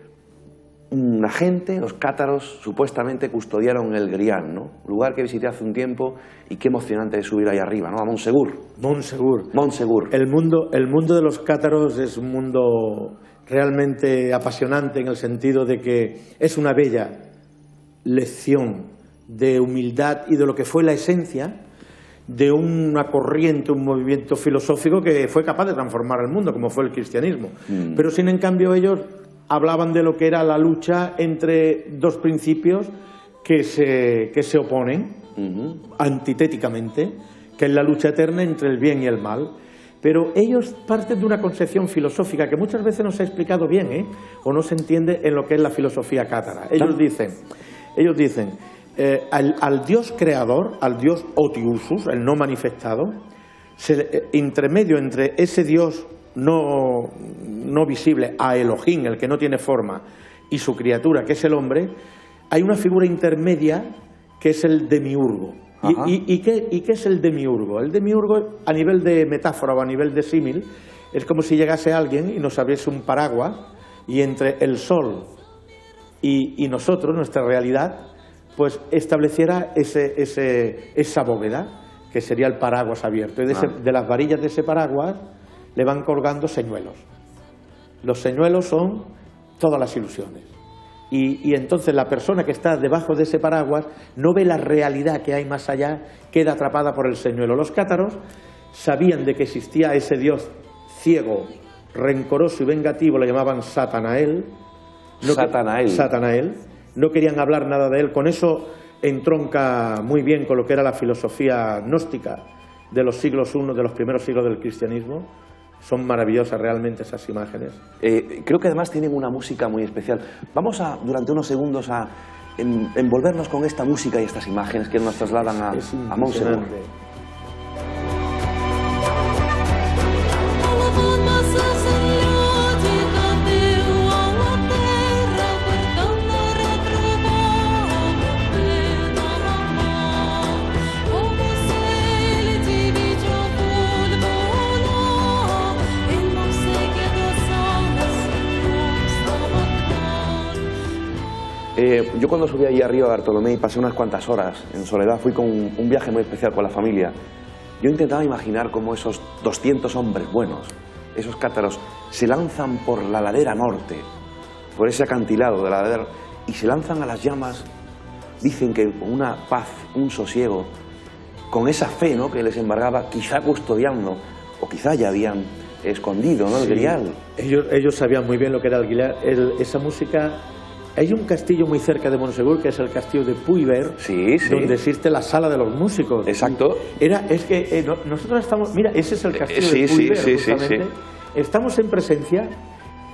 una gente, los cátaros, supuestamente custodiaron el Grial, ¿no? Lugar que visité hace un tiempo y qué emocionante de subir ahí arriba, ¿no? A Montsegur. Montsegur. El mundo de los cátaros es un mundo realmente apasionante en el sentido de que es una bella lección de humildad y de lo que fue la esencia de una corriente, un movimiento filosófico que fue capaz de transformar el mundo, como fue el cristianismo. Pero sin en cambio ellos hablaban de lo que era la lucha entre 2 principios que se oponen antitéticamente, que es la lucha eterna entre el bien y el mal. Pero ellos parten de una concepción filosófica que muchas veces no se ha explicado bien, o no se entiende en lo que es la filosofía cátara. Ellos dicen al Dios creador, al Dios Otiusus, el no manifestado, intermedio entre ese Dios no visible, a Elohim, el que no tiene forma, y su criatura, que es el hombre, hay una figura intermedia que es el demiurgo. ¿Y qué es el demiurgo? El demiurgo, a nivel de metáfora o a nivel de símil, es como si llegase alguien y nos abriese un paraguas y entre el sol y nosotros, nuestra realidad, pues estableciera esa bóveda, que sería el paraguas abierto. Y de las varillas de ese paraguas le van colgando señuelos. Los señuelos son todas las ilusiones. Y entonces la persona que está debajo de ese paraguas no ve la realidad que hay más allá, queda atrapada por el señuelo. Los cátaros sabían de que existía ese dios ciego, rencoroso y vengativo, le llamaban Satanael. Satanael. No querían hablar nada de él. Con eso entronca muy bien con lo que era la filosofía gnóstica de los siglos I, de los primeros siglos del cristianismo. Son maravillosas realmente esas imágenes. Creo que además tienen una música muy especial. Vamos a, durante unos segundos, a envolvernos con esta música y estas imágenes que nos trasladan a Montsegur. Yo cuando subí allí arriba a Bartolomé y pasé unas cuantas horas en soledad, fui con un viaje muy especial con la familia. Yo intentaba imaginar cómo esos 200 hombres buenos, esos cátaros, se lanzan por la ladera norte, por ese acantilado de la ladera, y se lanzan a las llamas, dicen que con una paz, un sosiego, con esa fe, ¿no?, que les embargaba, quizá custodiando, o quizá ya habían escondido, ¿no?, el grial. Ellos sabían muy bien lo que era el grial, esa música. Hay un castillo muy cerca de Montsegur, que es el castillo de Puiver, donde existe la sala de los músicos. Exacto. Nosotros estamos... Mira, ese es el castillo de Puiver, justamente. Estamos en presencia.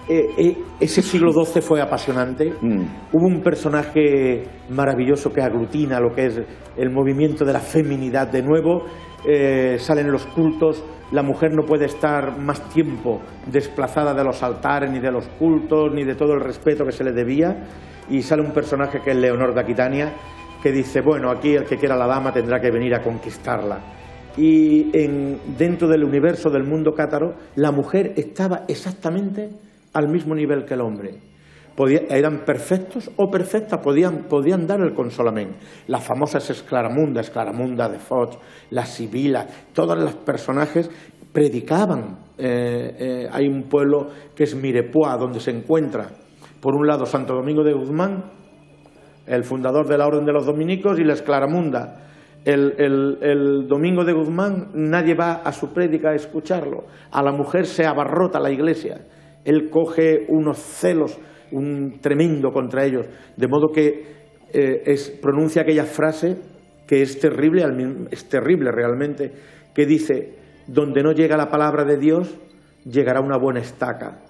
Ese siglo XII fue apasionante. Hubo un personaje maravilloso que aglutina lo que es el movimiento de la feminidad de nuevo. Salen los cultos. La mujer no puede estar más tiempo desplazada de los altares, ni de los cultos, ni de todo el respeto que se le debía. Y sale un personaje que es Leonor de Aquitania, que dice, bueno, aquí el que quiera la dama tendrá que venir a conquistarla. Y dentro del universo del mundo cátaro, la mujer estaba exactamente al mismo nivel que el hombre. Eran perfectos o perfectas, podían dar el consolamento. Las famosas Esclaramunda de Foch, la Sibila, todos los personajes predicaban. Hay un pueblo que es Mirepoix, donde se encuentra, por un lado, Santo Domingo de Guzmán, el fundador de la Orden de los Dominicos, y la Esclaramunda. El Domingo de Guzmán, nadie va a su prédica a escucharlo. A la mujer se abarrota la iglesia. Él coge unos celos un tremendo contra ellos, de modo que pronuncia aquella frase que es terrible realmente, que dice, donde no llega la palabra de Dios, llegará una buena estaca.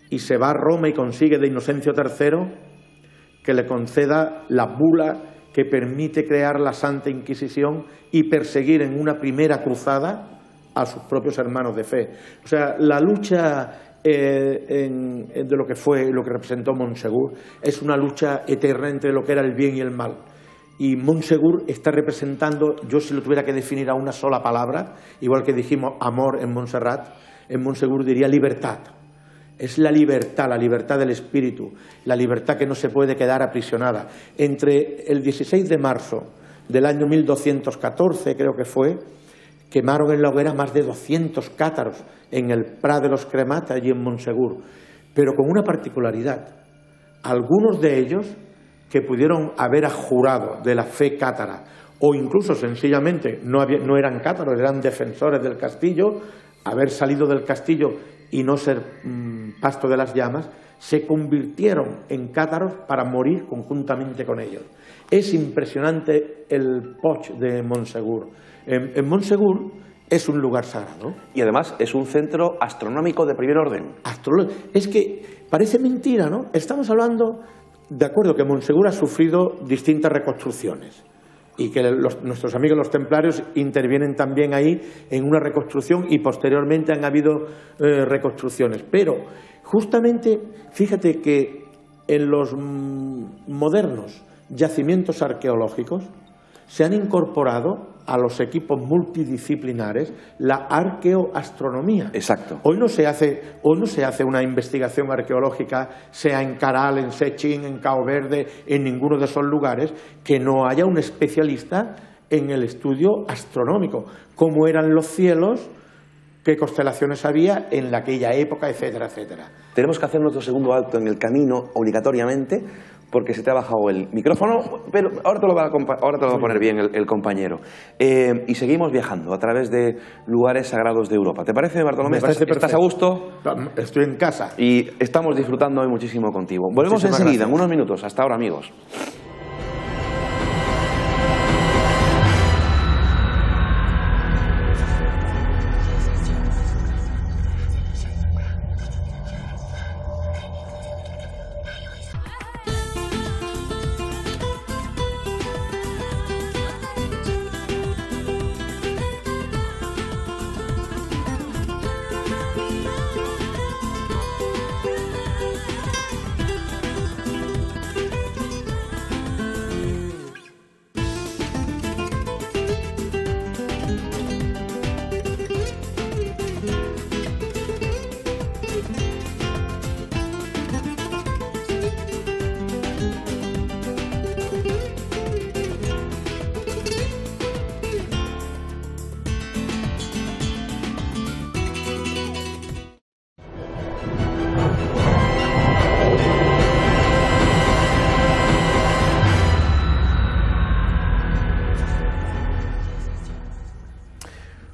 Y se va a Roma y consigue de Inocencio III que le conceda la bula que permite crear la Santa Inquisición y perseguir en una primera cruzada a sus propios hermanos de fe. O sea, la lucha de lo que fue, lo que representó Montsegur, es una lucha eterna entre lo que era el bien y el mal. Y Montsegur está representando, yo si lo tuviera que definir a una sola palabra, igual que dijimos amor en Montserrat, en Montsegur diría libertad. Es la libertad del espíritu, la libertad que no se puede quedar aprisionada. Entre el 16 de marzo del año 1214, creo que fue, quemaron en la hoguera más de 200 cátaros en el Prat de los Cremats, allí en Montsegur, pero con una particularidad. Algunos de ellos que pudieron haber jurado de la fe cátara, o incluso sencillamente no eran cátaros, eran defensores del castillo, haber salido del castillo y no ser pasto de las llamas, se convirtieron en cátaros para morir conjuntamente con ellos. Es impresionante el Poch de Montsegur. En Montsegur es un lugar sagrado. Y además es un centro astronómico de primer orden. Es que parece mentira, ¿no? Estamos hablando, de acuerdo, que Montsegur ha sufrido distintas reconstrucciones y que nuestros amigos los templarios intervienen también ahí en una reconstrucción y posteriormente han habido reconstrucciones. Pero justamente, fíjate que en los modernos yacimientos arqueológicos, se han incorporado a los equipos multidisciplinares la arqueoastronomía. Exacto. Hoy no se hace una investigación arqueológica, sea en Caral, en Sechín, en Cabo Verde, en ninguno de esos lugares, que no haya un especialista en el estudio astronómico, cómo eran los cielos, qué constelaciones había en aquella época, etcétera, etcétera. Tenemos que hacer nuestro segundo acto en el camino, obligatoriamente, porque se te ha bajado el micrófono, pero ahora te lo va a poner bien el compañero. Y seguimos viajando a través de lugares sagrados de Europa. ¿Te parece, Bartolomé? Me parece ¿Estás a gusto? Estoy en casa. Y estamos disfrutando hoy muchísimo contigo. Volvemos enseguida, en unos minutos. Hasta ahora, amigos.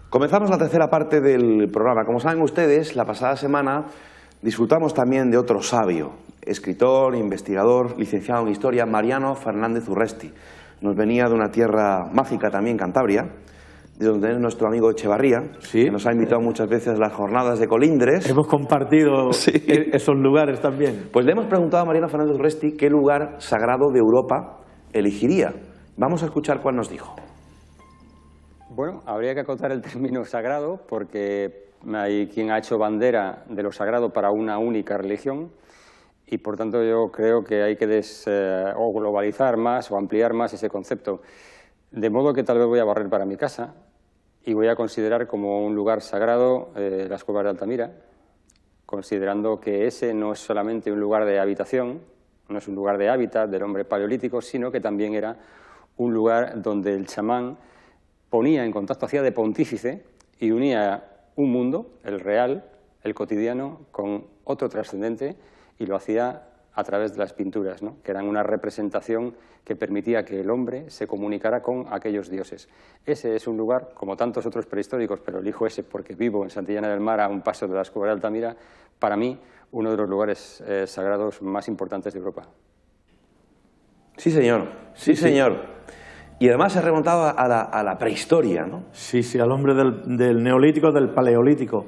Comenzamos la tercera parte del programa. Como saben ustedes, la pasada semana disfrutamos también de otro sabio, escritor, investigador, licenciado en Historia, Mariano Fernández Urresti. Nos venía de una tierra mágica también, Cantabria, de donde es nuestro amigo Echevarría, sí, que nos ha invitado muchas veces a las jornadas de Colindres. Hemos compartido esos lugares también. Pues le hemos preguntado a Mariano Fernández Urresti qué lugar sagrado de Europa elegiría. Vamos a escuchar cuál nos dijo. Bueno, habría que acotar el término sagrado porque hay quien ha hecho bandera de lo sagrado para una única religión y por tanto yo creo que hay que globalizar más o ampliar más ese concepto. De modo que tal vez voy a barrer para mi casa y voy a considerar como un lugar sagrado las cuevas de Altamira, considerando que ese no es solamente un lugar de habitación, no es un lugar de hábitat del hombre paleolítico, sino que también era un lugar donde el chamán ponía en contacto, hacía de pontífice y unía un mundo, el real, el cotidiano, con otro trascendente y lo hacía a través de las pinturas, ¿no? Que eran una representación que permitía que el hombre se comunicara con aquellos dioses. Ese es un lugar, como tantos otros prehistóricos, pero elijo ese porque vivo en Santillana del Mar, a un paso de las cuevas de Altamira, para mí uno de los lugares sagrados más importantes de Europa. Sí, señor. Sí, señor. Y además se ha remontado a la prehistoria, ¿no? Sí, sí, al hombre del neolítico, del paleolítico.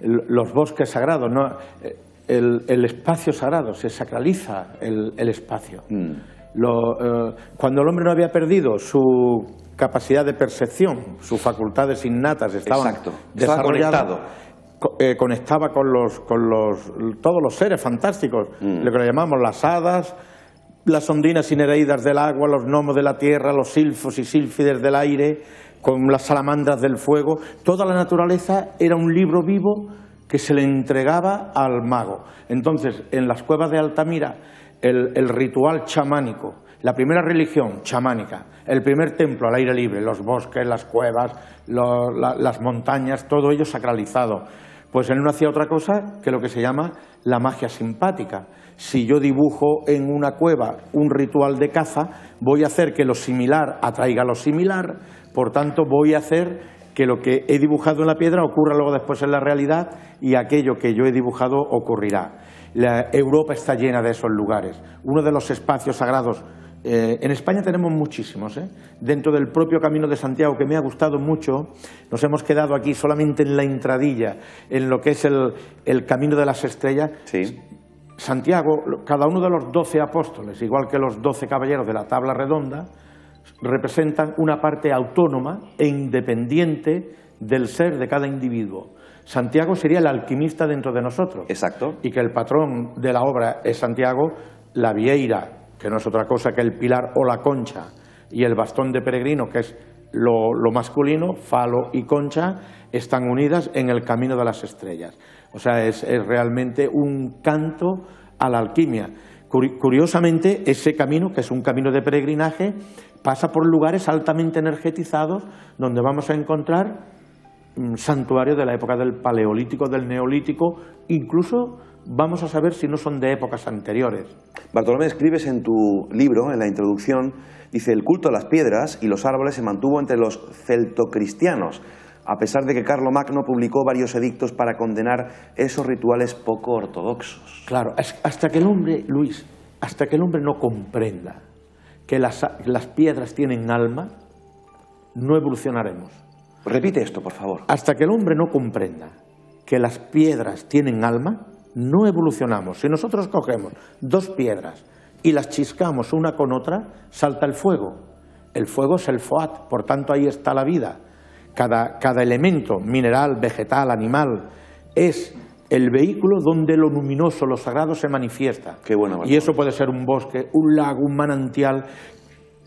Los bosques sagrados, ¿no? El espacio sagrado, se sacraliza el espacio. Cuando el hombre no había perdido su capacidad de percepción, sus facultades innatas estaban desarrolladas, conectaba con todos los seres fantásticos, lo que le llamamos las hadas, las ondinas y nereidas del agua, los gnomos de la tierra, los silfos y sílfides del aire, con las salamandras del fuego. Toda la naturaleza era un libro vivo que se le entregaba al mago. Entonces, en las cuevas de Altamira, el ritual chamánico, la primera religión chamánica, el primer templo al aire libre, los bosques, las cuevas, las montañas, todo ello sacralizado. Pues él no hacía otra cosa que lo que se llama la magia simpática. Si yo dibujo en una cueva un ritual de caza, voy a hacer que lo similar atraiga a lo similar, por tanto voy a hacer que lo que he dibujado en la piedra ocurra luego después en la realidad y aquello que yo he dibujado ocurrirá. Europa está llena de esos lugares. Uno de los espacios sagrados, en España tenemos muchísimos, dentro del propio Camino de Santiago, que me ha gustado mucho. Nos hemos quedado aquí solamente en la entradilla, en lo que es el Camino de las Estrellas. Sí. Santiago, cada uno de los 12 apóstoles, igual que los 12 caballeros de la tabla redonda, representan una parte autónoma e independiente del ser de cada individuo. Santiago sería el alquimista dentro de nosotros. Exacto. Y que el patrón de la obra es Santiago, la vieira que no es otra cosa que el pilar o la concha, y el bastón de peregrino, que es lo masculino, falo y concha, están unidas en el camino de las estrellas. O sea, es realmente un canto a la alquimia. Curiosamente, ese camino, que es un camino de peregrinaje, pasa por lugares altamente energetizados, donde vamos a encontrar santuarios de la época del Paleolítico, del Neolítico, incluso vamos a saber si no son de épocas anteriores. Bartolomé, escribes en tu libro, en la introducción, dice: el culto a las piedras y los árboles se mantuvo entre los celtocristianos, a pesar de que Carlomagno publicó varios edictos para condenar esos rituales poco ortodoxos. Claro, hasta que el hombre, Luis, hasta que el hombre no comprenda que las piedras tienen alma, no evolucionaremos. Repite esto, por favor. Hasta que el hombre no comprenda que las piedras tienen alma, no evolucionamos. Si nosotros cogemos dos piedras y las chiscamos una con otra, salta el fuego. El fuego es el foat, por tanto ahí está la vida. Cada elemento, mineral, vegetal, animal, es el vehículo donde lo luminoso, lo sagrado se manifiesta. Qué bueno, y eso puede ser un bosque, un lago, un manantial.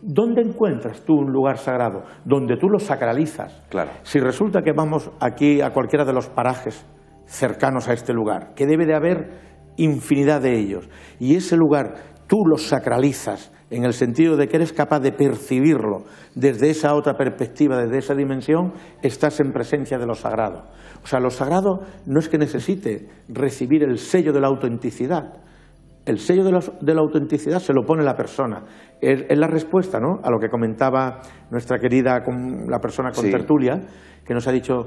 ¿Dónde encuentras tú un lugar sagrado? Donde tú lo sacralizas. Claro. Si resulta que vamos aquí a cualquiera de los parajes cercanos a este lugar, que debe de haber infinidad de ellos, y ese lugar tú lo sacralizas en el sentido de que eres capaz de percibirlo desde esa otra perspectiva, desde esa dimensión, estás en presencia de lo sagrado. O sea, lo sagrado no es que necesite recibir el sello de la autenticidad. El sello de la autenticidad se lo pone la persona. Es la respuesta, ¿no?, a lo que comentaba nuestra querida la persona con tertulia, que nos ha dicho: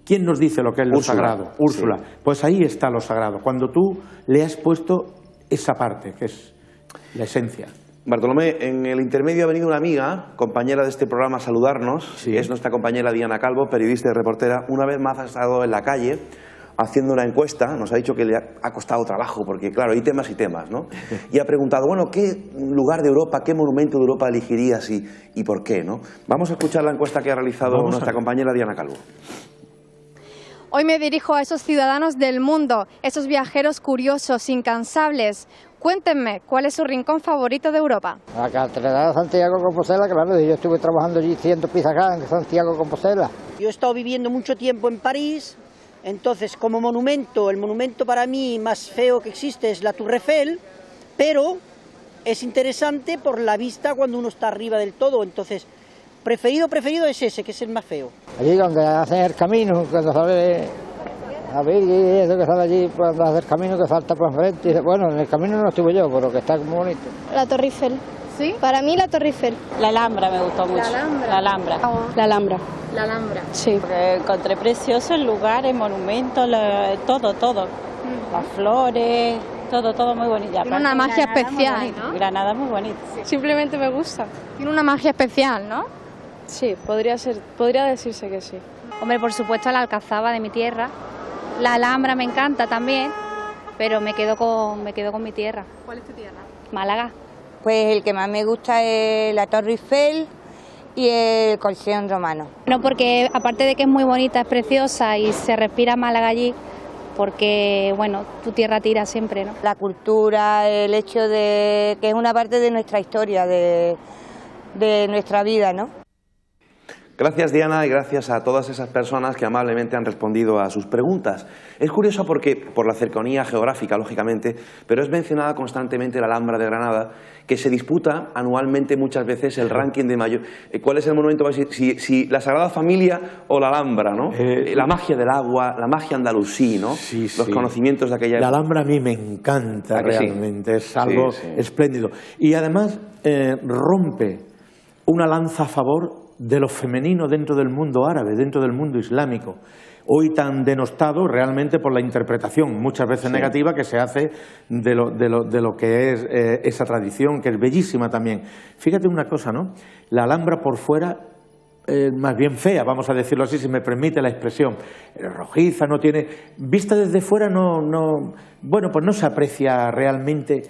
¿quién nos dice lo que es lo sagrado? Úrsula. Sí. Pues ahí está lo sagrado, cuando tú le has puesto esa parte, que es la esencia. Bartolomé, en el intermedio ha venido una amiga, compañera de este programa, a saludarnos. Sí. Es nuestra compañera Diana Calvo, periodista y reportera. Una vez más ha estado en la calle haciendo una encuesta. Nos ha dicho que le ha costado trabajo, porque claro, hay temas y temas, ¿no? Y ha preguntado, bueno, ¿qué lugar de Europa, qué monumento de Europa elegirías y por qué, ¿no? Vamos a escuchar la encuesta que ha realizado nuestra compañera Diana Calvo. Hoy me dirijo a esos ciudadanos del mundo, esos viajeros curiosos, incansables. Cuéntenme, ¿cuál es su rincón favorito de Europa? La Catedral de Santiago de Compostela, claro, yo estuve trabajando allí 100 piezas acá en Santiago de Compostela. Yo he estado viviendo mucho tiempo en París, entonces como monumento, el monumento para mí más feo que existe es la Tour Eiffel, pero es interesante por la vista cuando uno está arriba del todo, entonces preferido es ese, que es el más feo. Allí donde hacen el camino, cuando sale a ver, y eso que sale allí, cuando hace el camino que salta por enfrente, y bueno, en el camino no estuve yo, pero que está muy bonito. La Torre Eiffel. ¿Sí? Para mí la Torre Eiffel. La Alhambra me gustó mucho. La Alhambra. La Alhambra. La Alhambra. Sí. Porque encontré precioso el lugar, el monumento, todo. Las flores, todo muy bonito. Tiene una magia especial, ¿no? Granada muy bonito. Sí. Simplemente me gusta. Tiene una magia especial, ¿no? Sí, podría decirse que sí. Hombre, por supuesto la Alcazaba de mi tierra. La Alhambra me encanta también, pero me quedo con mi tierra. ¿Cuál es tu tierra? Málaga. Pues el que más me gusta es la Torre Eiffel y el Coliseum romano. No, porque aparte de que es muy bonita, es preciosa y se respira Málaga allí, porque, bueno, tu tierra tira siempre, ¿no? La cultura, el hecho de que es una parte de nuestra historia, de nuestra vida, ¿no? Gracias, Diana, y gracias a todas esas personas que amablemente han respondido a sus preguntas. Es curioso porque, por la cercanía geográfica, lógicamente, pero es mencionada constantemente la Alhambra de Granada, que se disputa anualmente muchas veces el ranking de mayor... ¿Cuál es el monumento? Si la Sagrada Familia o la Alhambra, ¿no? La magia del agua, la magia andalusí, ¿no? Sí, los conocimientos de aquella época. La Alhambra a mí me encanta realmente, es algo espléndido. Y además rompe una lanza a favor de lo femenino dentro del mundo árabe, dentro del mundo islámico, hoy tan denostado realmente por la interpretación, muchas veces negativa, que se hace de lo que es esa tradición, que es bellísima también. Fíjate una cosa, ¿no? La Alhambra por fuera, más bien fea, vamos a decirlo así, si me permite la expresión, rojiza, no tiene... Vista desde fuera bueno, pues no se aprecia realmente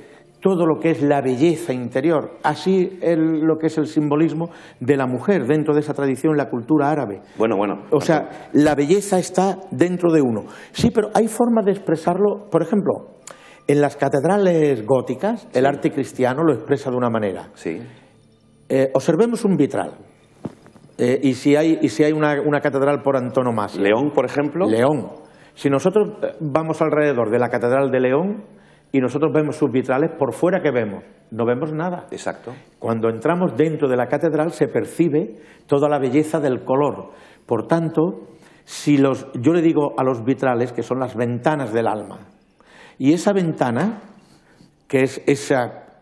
todo lo que es la belleza interior, así lo que es el simbolismo de la mujer dentro de esa tradición, la cultura árabe. Bueno. O sea, la belleza está dentro de uno. Sí, pero hay formas de expresarlo, por ejemplo, En las catedrales góticas, el arte cristiano lo expresa de una manera. Sí. Observemos un vitral. Y si hay una catedral por antonomasia. León, por ejemplo. León. Si nosotros vamos alrededor de la catedral de León y nosotros vemos sus vitrales, por fuera ¿qué vemos? No vemos nada. Exacto. Cuando entramos dentro de la catedral se percibe toda la belleza del color. Por tanto, yo le digo a los vitrales que son las ventanas del alma. Y esa ventana, que es ese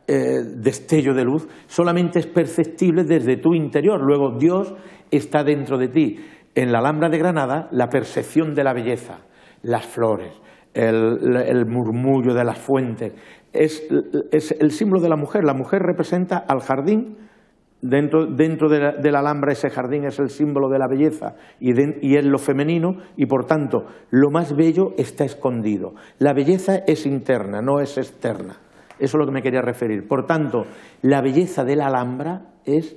destello de luz, solamente es perceptible desde tu interior. Luego Dios está dentro de ti. En la Alhambra de Granada, la percepción de la belleza, las flores, el murmullo de las fuentes, es el símbolo de la mujer. La mujer representa al jardín. Dentro de la Alhambra ese jardín es el símbolo de la belleza y es lo femenino, y por tanto lo más bello está escondido. La belleza es interna, no es externa. Eso es lo que me quería referir. Por tanto, la belleza de la Alhambra es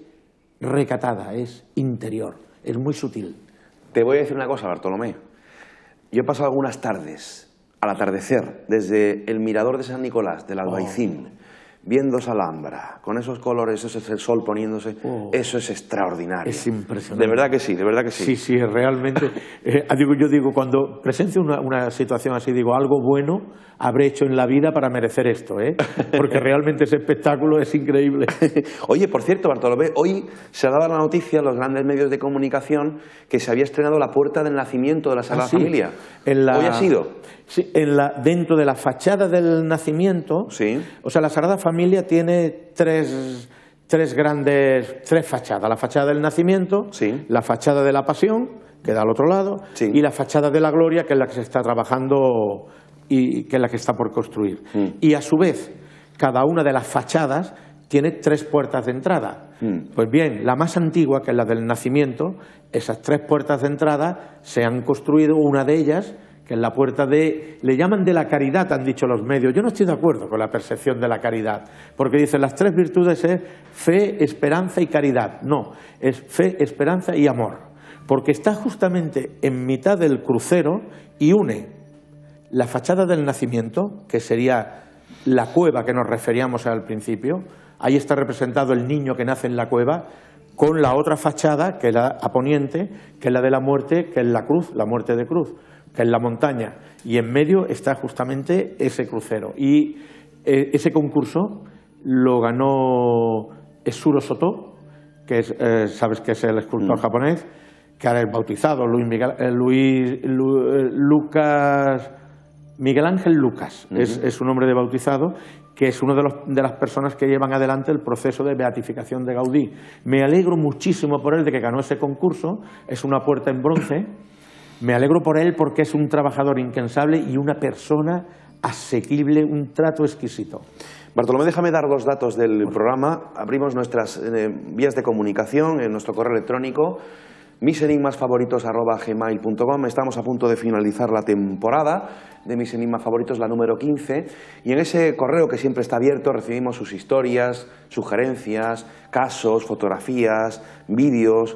recatada, es interior, es muy sutil. Te voy a decir una cosa, Bartolomé. Yo he pasado algunas tardes, al atardecer, desde el mirador de San Nicolás, del Albaicín, viendo esa Alhambra, con esos colores, ese es el sol poniéndose, eso es extraordinario. Es impresionante. De verdad que sí, de verdad que sí. Sí, realmente. Yo digo, cuando presencio una situación así, digo, algo bueno habré hecho en la vida para merecer esto, porque realmente ese espectáculo es increíble. Oye, por cierto, Bartolomé, hoy se ha dado la noticia en los grandes medios de comunicación que se había estrenado la Puerta del Nacimiento de la Sagrada Familia. ¿Hoy ha sido? Sí, dentro de la fachada del Nacimiento, o sea, la Sagrada Familia tiene tres fachadas. La fachada del Nacimiento, la fachada de la Pasión, que da al otro lado, y la fachada de la Gloria, que es la que se está trabajando y que es la que está por construir. Y a su vez, cada una de las fachadas tiene 3 puertas de entrada. Pues bien, la más antigua, que es la del Nacimiento, esas 3 puertas de entrada se han construido, una de ellas, que es la puerta le llaman de la caridad, han dicho los medios. Yo no estoy de acuerdo con la percepción de la caridad, porque dicen las 3 virtudes es fe, esperanza y caridad. No, es fe, esperanza y amor, porque está justamente en mitad del crucero y une la fachada del Nacimiento, que sería la cueva que nos referíamos al principio. Ahí está representado el niño que nace en la cueva, con la otra fachada, que es la a poniente, que es la de la muerte, que es la cruz, la muerte de cruz, que es la montaña, y en medio está justamente ese crucero. Y ese concurso lo ganó Esuro Soto, que es, sabes que es el escultor japonés, que ahora es bautizado, Miguel Ángel Lucas, es su nombre de bautizado, que es uno de las personas que llevan adelante el proceso de beatificación de Gaudí. Me alegro muchísimo por él de que ganó ese concurso, es una puerta en bronce. Me alegro por él porque es un trabajador incansable y una persona asequible, un trato exquisito. Bartolomé, déjame dar 2 datos del programa. Abrimos nuestras vías de comunicación en nuestro correo electrónico misenigmasfavoritos@gmail.com. Estamos a punto de finalizar la temporada de Mis Enigmas Favoritos, la número 15, y en ese correo, que siempre está abierto, recibimos sus historias, sugerencias, casos, fotografías, vídeos,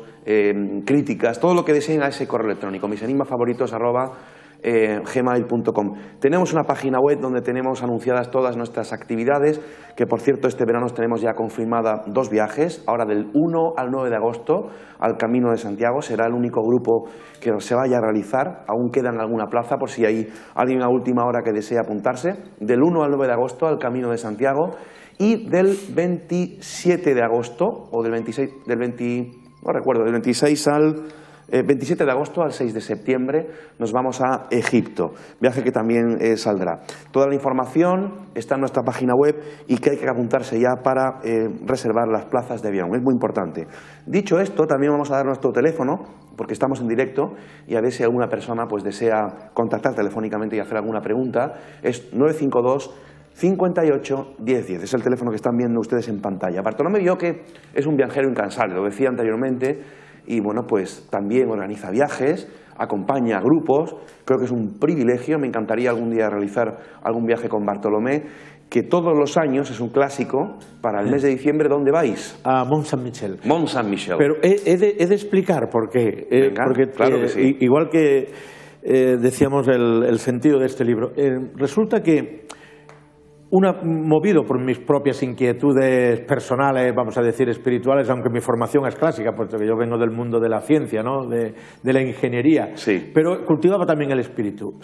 críticas, todo lo que deseen a ese correo electrónico, misenigmasfavoritos@gmail.com. Tenemos una página web donde tenemos anunciadas todas nuestras actividades, que por cierto este verano tenemos ya confirmada 2 viajes, ahora del 1 al 9 de agosto al Camino de Santiago. Será el único grupo que se vaya a realizar, aún queda en alguna plaza por si hay alguien a última hora que desea apuntarse. Del 1 al 9 de agosto al Camino de Santiago, y del 27 de agosto, o del 26, del 26 al 27 de agosto al 6 de septiembre nos vamos a Egipto, viaje que también saldrá. Toda la información está en nuestra página web y que hay que apuntarse ya para reservar las plazas de avión, es muy importante. Dicho esto, también vamos a dar nuestro teléfono, porque estamos en directo, y a ver si alguna persona pues desea contactar telefónicamente y hacer alguna pregunta. Es 952 58 1010, es el teléfono que están viendo ustedes en pantalla. Bartolomé vio que es un viajero incansable, lo decía anteriormente, y bueno, pues también organiza viajes, acompaña a grupos. Creo que es un privilegio, me encantaría algún día realizar algún viaje con Bartolomé, que todos los años es un clásico. Para el mes de diciembre, ¿dónde vais? A Mont Saint-Michel. Mont Saint-Michel. Pero he de explicar por qué. Porque claro que sí. Igual que decíamos el sentido de este libro. Resulta que movido por mis propias inquietudes personales, vamos a decir espirituales, aunque mi formación es clásica, puesto que yo vengo del mundo de la ciencia, ¿no? de la ingeniería, pero cultivaba también el espíritu.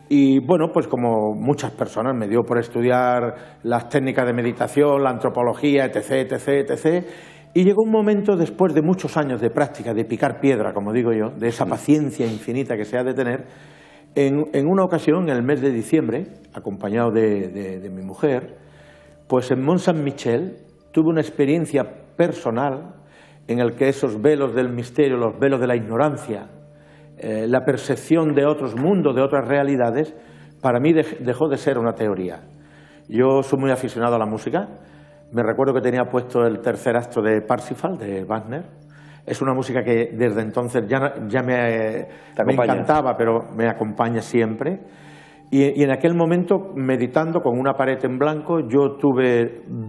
Y bueno, pues como muchas personas me dio por estudiar las técnicas de meditación, la antropología, etc., etc., etc., y llegó un momento, después de muchos años de práctica, de picar piedra, como digo yo, de esa paciencia infinita que se ha de tener, en una ocasión, en el mes de diciembre, acompañado de mi mujer, pues en Mont Saint-Michel tuve una experiencia personal en el que esos velos del misterio, los velos de la ignorancia, la percepción de otros mundos, de otras realidades, para mí dejó de ser una teoría. Yo soy muy aficionado a la música. Me recuerdo que tenía puesto el tercer acto de Parsifal, de Wagner. Es una música que desde entonces ya me encantaba, pero me acompaña siempre. Y en aquel momento, meditando con una pared en blanco,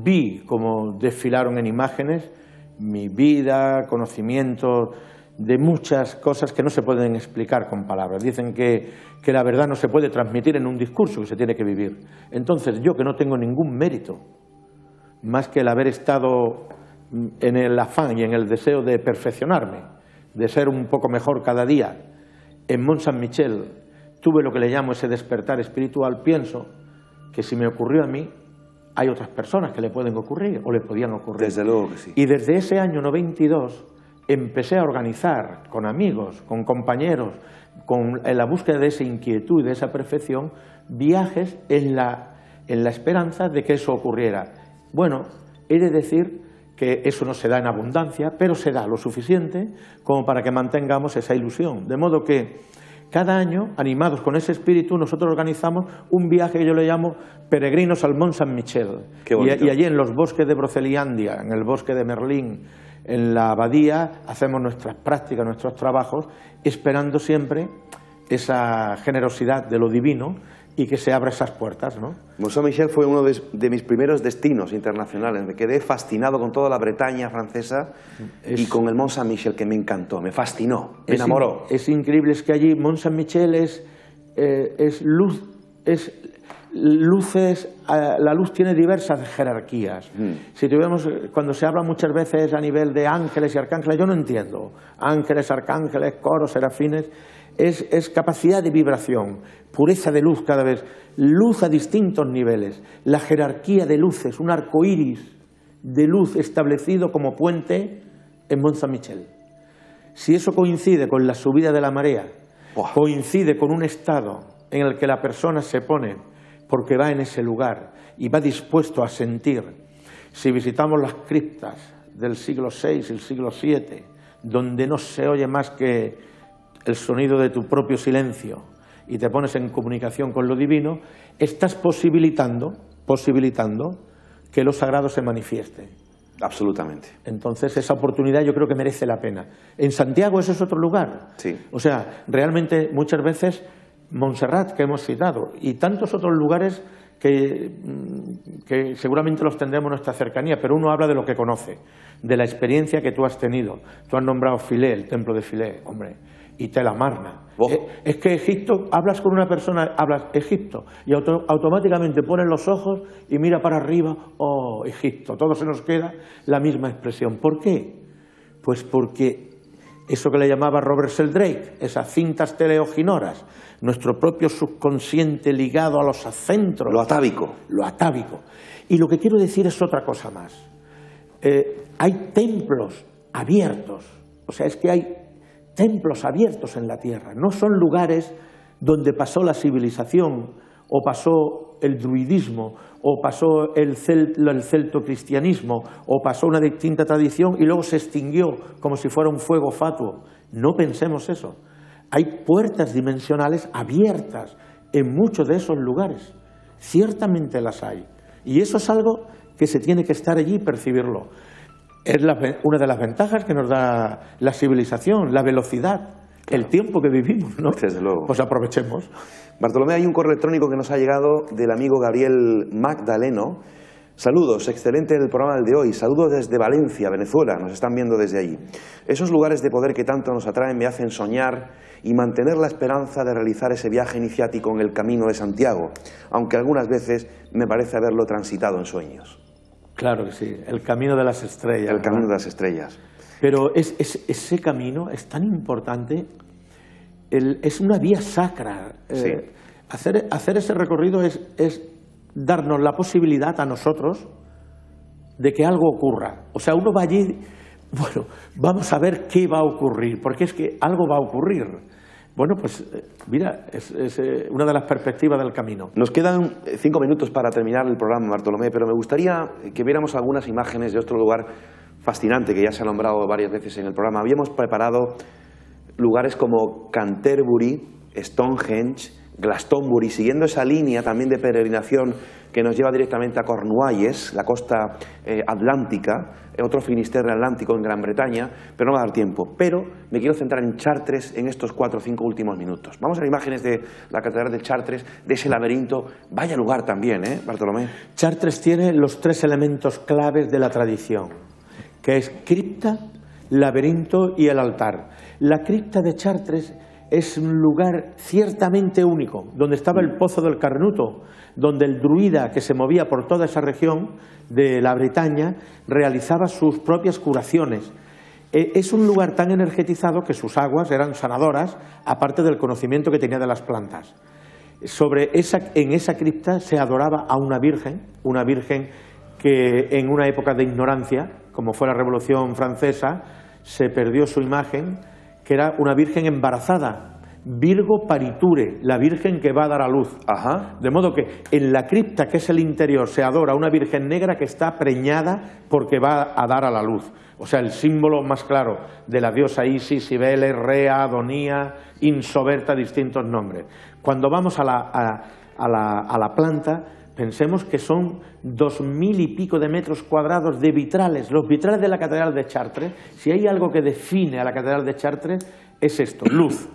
vi cómo desfilaron en imágenes mi vida, conocimientos de muchas cosas que no se pueden explicar con palabras. Dicen que la verdad no se puede transmitir en un discurso, que se tiene que vivir. Entonces, yo, que no tengo ningún mérito, más que el haber estado en el afán y en el deseo de perfeccionarme, de ser un poco mejor cada día, en Mont Saint-Michel tuve lo que le llamo ese despertar espiritual. Pienso que si me ocurrió a mí, hay otras personas que le pueden ocurrir o le podían ocurrir. Desde luego que sí. Y desde ese año 92 empecé a organizar con amigos, con compañeros, en la búsqueda de esa inquietud y de esa perfección, viajes en la esperanza de que eso ocurriera. Bueno, he de decir que eso no se da en abundancia, pero se da lo suficiente como para que mantengamos esa ilusión. De modo que cada año, animados con ese espíritu, nosotros organizamos un viaje que yo le llamo Peregrinos al Mont Saint-Michel. Y allí en los bosques de Broceliandia, en el bosque de Merlín, en la abadía, hacemos nuestras prácticas, nuestros trabajos, esperando siempre esa generosidad de lo divino y que se abra esas puertas, ¿no? Mont Saint-Michel fue uno de mis primeros destinos internacionales. Me quedé fascinado con toda la Bretaña francesa y con el Mont Saint-Michel, que me encantó, me fascinó, me enamoró. Es increíble, es que allí Mont Saint-Michel es luz, luces, la luz tiene diversas jerarquías. Si tuviéramos, cuando se habla muchas veces a nivel de ángeles y arcángeles, yo no entiendo. Ángeles, arcángeles, coros, serafines. Es capacidad de vibración, pureza de luz cada vez, luz a distintos niveles, la jerarquía de luces, un arco iris de luz establecido como puente en Mont Saint-Michel. Si eso coincide con la subida de la marea, coincide con un estado en el que la persona se pone porque va en ese lugar y va dispuesto a sentir. Si visitamos las criptas del siglo VI y el siglo VII, donde no se oye más que el sonido de tu propio silencio y te pones en comunicación con lo divino, estás posibilitando que lo sagrado se manifieste. Absolutamente. Entonces esa oportunidad yo creo que merece la pena. En Santiago ese es otro lugar. Sí. O sea, realmente muchas veces Montserrat, que hemos citado, y tantos otros lugares que seguramente los tendremos en nuestra cercanía, pero uno habla de lo que conoce, de la experiencia que tú has tenido. Tú has nombrado Filé, el templo de Filé, hombre, y Tel Amarna. Es que Egipto, hablas con una persona, hablas Egipto, y automáticamente pones los ojos y mira para arriba, oh, Egipto, todo se nos queda la misma expresión. ¿Por qué? Pues porque eso que le llamaba Robert Sheldrake, esas cintas teleoginoras, nuestro propio subconsciente ligado a los centros. Lo atávico. Lo atávico. Y lo que quiero decir es otra cosa más. Hay templos abiertos, o sea, es que hay templos abiertos en la tierra, no son lugares donde pasó la civilización o pasó el druidismo o pasó el celtocristianismo o pasó una distinta tradición y luego se extinguió como si fuera un fuego fatuo. No pensemos eso. Hay puertas dimensionales abiertas en muchos de esos lugares, ciertamente las hay, y eso es algo que se tiene que estar allí y percibirlo. Es una de las ventajas que nos da la civilización, la velocidad, el tiempo que vivimos, ¿no? Desde luego. Pues aprovechemos. Bartolomé, hay un correo electrónico que nos ha llegado del amigo Gabriel Magdaleno. Saludos, excelente el programa del de hoy. Saludos desde Valencia, Venezuela, nos están viendo desde allí. Esos lugares de poder que tanto nos atraen me hacen soñar y mantener la esperanza de realizar ese viaje iniciático en el Camino de Santiago, aunque algunas veces me parece haberlo transitado en sueños. Claro que sí, el camino de las estrellas. El camino de las estrellas. Pero ese camino es tan importante, es una vía sacra. Sí. Hacer ese recorrido es darnos la posibilidad a nosotros de que algo ocurra. O sea, uno va allí, bueno, vamos a ver qué va a ocurrir, porque es que algo va a ocurrir. Bueno, pues mira, es una de las perspectivas del camino. Nos quedan 5 minutos para terminar el programa, Bartolomé, pero me gustaría que viéramos algunas imágenes de otro lugar fascinante que ya se ha nombrado varias veces en el programa. Habíamos preparado lugares como Canterbury, Stonehenge, Glastonbury, siguiendo esa línea también de peregrinación que nos lleva directamente a Cornualles, la costa atlántica, otro Finisterre atlántico en Gran Bretaña, pero no va a dar tiempo. Pero me quiero centrar en Chartres en estos 4 o 5 últimos minutos. Vamos a ver imágenes de la catedral de Chartres, de ese laberinto. Vaya lugar también, Bartolomé. Chartres tiene los 3 elementos claves de la tradición, que es cripta, laberinto y el altar. La cripta de Chartres es un lugar ciertamente único, donde estaba el pozo del Carnuto, donde el druida que se movía por toda esa región de la Bretaña realizaba sus propias curaciones. Es un lugar tan energetizado que sus aguas eran sanadoras, aparte del conocimiento que tenía de las plantas. En esa cripta se adoraba a una virgen que en una época de ignorancia, como fue la Revolución Francesa, se perdió su imagen, que era una virgen embarazada, Virgo Pariture, la virgen que va a dar a luz. Ajá. De modo que en la cripta, que es el interior, se adora a una virgen negra que está preñada porque va a dar a la luz. O sea, el símbolo más claro de la diosa Isis, Cibeles, Rea, Adonía, Insoberta, distintos nombres. Cuando vamos a la planta, pensemos que son 2000 y pico de metros cuadrados de vitrales. Los vitrales de la Catedral de Chartres, si hay algo que define a la Catedral de Chartres, es esto: luz.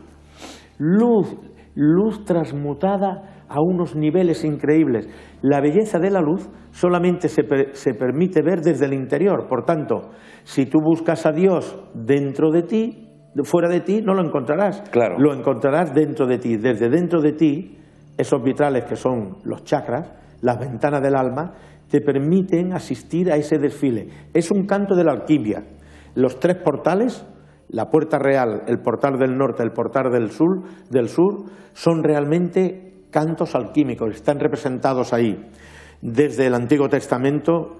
Luz transmutada a unos niveles increíbles. La belleza de la luz solamente se permite ver desde el interior. Por tanto, si tú buscas a Dios dentro de ti, fuera de ti, no lo encontrarás. Claro. Lo encontrarás dentro de ti. Desde dentro de ti, esos vitrales que son los chakras, las ventanas del alma, te permiten asistir a ese desfile. Es un canto de la alquimia. Los 3 portales, la puerta real, el portal del norte, el portal del sur, son realmente cantos alquímicos, están representados ahí. Desde el Antiguo Testamento,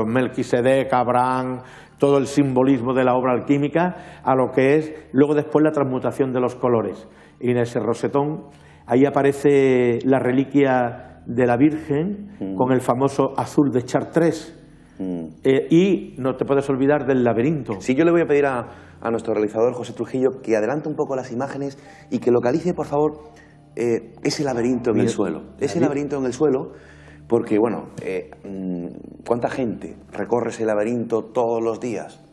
Melquisedec, Abraham, todo el simbolismo de la obra alquímica, a lo que es luego después la transmutación de los colores. Y en ese rosetón, ahí aparece la reliquia de la Virgen con el famoso azul de Chartres. Y no te puedes olvidar del laberinto. Sí, yo le voy a pedir a nuestro realizador José Trujillo que adelante un poco las imágenes y que localice, por favor, ese laberinto en el suelo. Ese laberinto en el suelo, porque, bueno, ¿cuánta gente recorre ese laberinto todos los días?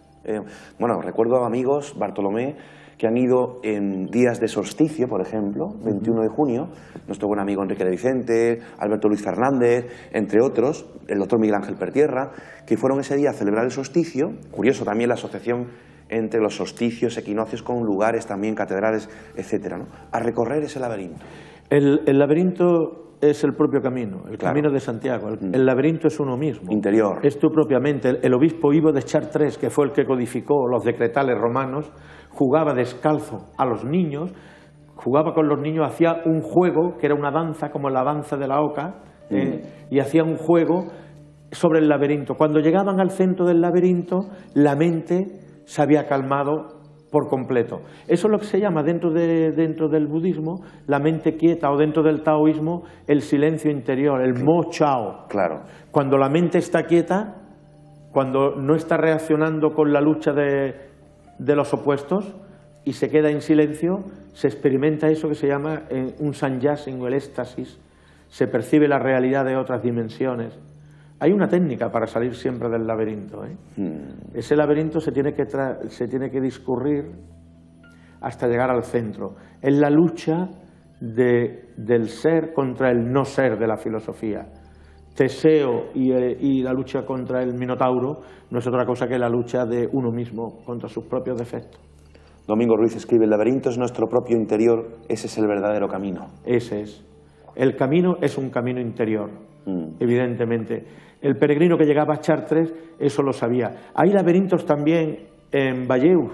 Bueno, recuerdo amigos, Bartolomé, que han ido en días de solsticio, por ejemplo, 21 de junio, nuestro buen amigo Enrique de Vicente, Alberto Luis Fernández, entre otros, el doctor Miguel Ángel Pertierra, que fueron ese día a celebrar el solsticio. Curioso también la asociación entre los solsticios, equinoccios con lugares también, catedrales, etcétera, ¿no? A recorrer ese laberinto. El laberinto es el propio camino, el Claro. camino de Santiago. El laberinto es uno mismo. Interior. Es tú propiamente. El obispo Ivo de Chartres, que fue el que codificó los decretales romanos, jugaba descalzo a los niños, jugaba con los niños, hacía un juego que era una danza como la danza de la oca, y hacía un juego sobre el laberinto. Cuando llegaban al centro del laberinto, la mente se había calmado por completo. Eso es lo que se llama dentro del budismo la mente quieta, o dentro del taoísmo el silencio interior, el mo chao. Claro. Cuando la mente está quieta, cuando no está reaccionando con la lucha de los opuestos y se queda en silencio, se experimenta eso que se llama un sanyasin o el éxtasis, se percibe la realidad de otras dimensiones. Hay una técnica para salir siempre del laberinto. Ese laberinto se tiene que discurrir hasta llegar al centro. Es la lucha del ser contra el no ser de la filosofía. Teseo y la lucha contra el Minotauro no es otra cosa que la lucha de uno mismo contra sus propios defectos. Domingo Ruiz escribe: el laberinto es nuestro propio interior, ese es el verdadero camino. Ese es. El camino es un camino interior, evidentemente. El peregrino que llegaba a Chartres eso lo sabía. Hay laberintos también en Bayeux,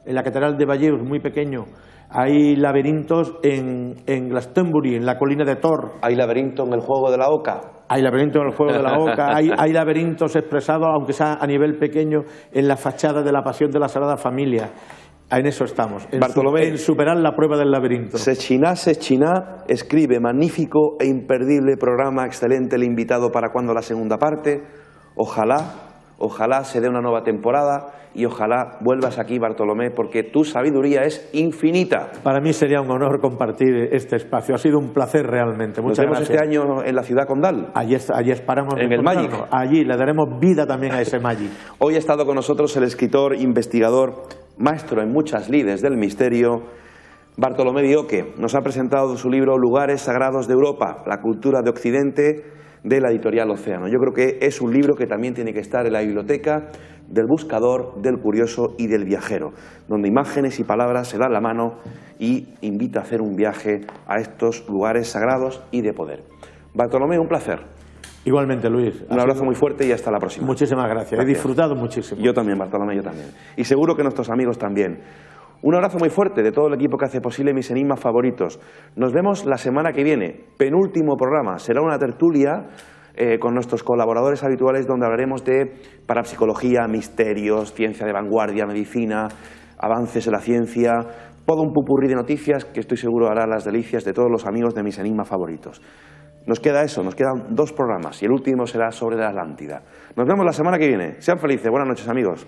en la catedral de Bayeux, muy pequeño. Hay laberintos en Glastonbury, en la colina de Thor. Hay laberinto en el juego de la Oca. Hay laberinto en el juego de la Oca. Hay laberintos expresados, aunque sea a nivel pequeño, en la fachada de la Pasión de la Sagrada Familia. En eso estamos, en superar la prueba del laberinto. Sechina escribe: magnífico e imperdible programa, excelente el invitado para cuando la segunda parte. Ojalá se dé una nueva temporada y ojalá vuelvas aquí, Bartolomé, porque tu sabiduría es infinita. Para mí sería un honor compartir este espacio. Ha sido un placer realmente. Muchas gracias. Nos vemos este año en la ciudad condal. Allí esperamos. En el Magic. Allí le daremos vida también a ese Magic. Hoy ha estado con nosotros el escritor, investigador, maestro en muchas lides del misterio, Bartolomé Bioque. Nos ha presentado su libro Lugares Sagrados de Europa, la cultura de Occidente, de la editorial Océano. Yo creo que es un libro que también tiene que estar en la biblioteca del buscador, del curioso y del viajero, donde imágenes y palabras se dan la mano y invita a hacer un viaje a estos lugares sagrados y de poder. Bartolomé, un placer. Igualmente, Luis. Un abrazo muy fuerte y hasta la próxima. Muchísimas gracias. He disfrutado muchísimo. Yo también, Bartolomé, yo también. Y seguro que nuestros amigos también. Un abrazo muy fuerte de todo el equipo que hace posible mis enigmas favoritos. Nos vemos la semana que viene, penúltimo programa. Será una tertulia con nuestros colaboradores habituales donde hablaremos de parapsicología, misterios, ciencia de vanguardia, medicina, avances en la ciencia, todo un pupurrí de noticias que estoy seguro hará las delicias de todos los amigos de mis enigmas favoritos. Nos queda eso, nos quedan 2 programas y el último será sobre la Atlántida. Nos vemos la semana que viene. Sean felices. Buenas noches, amigos.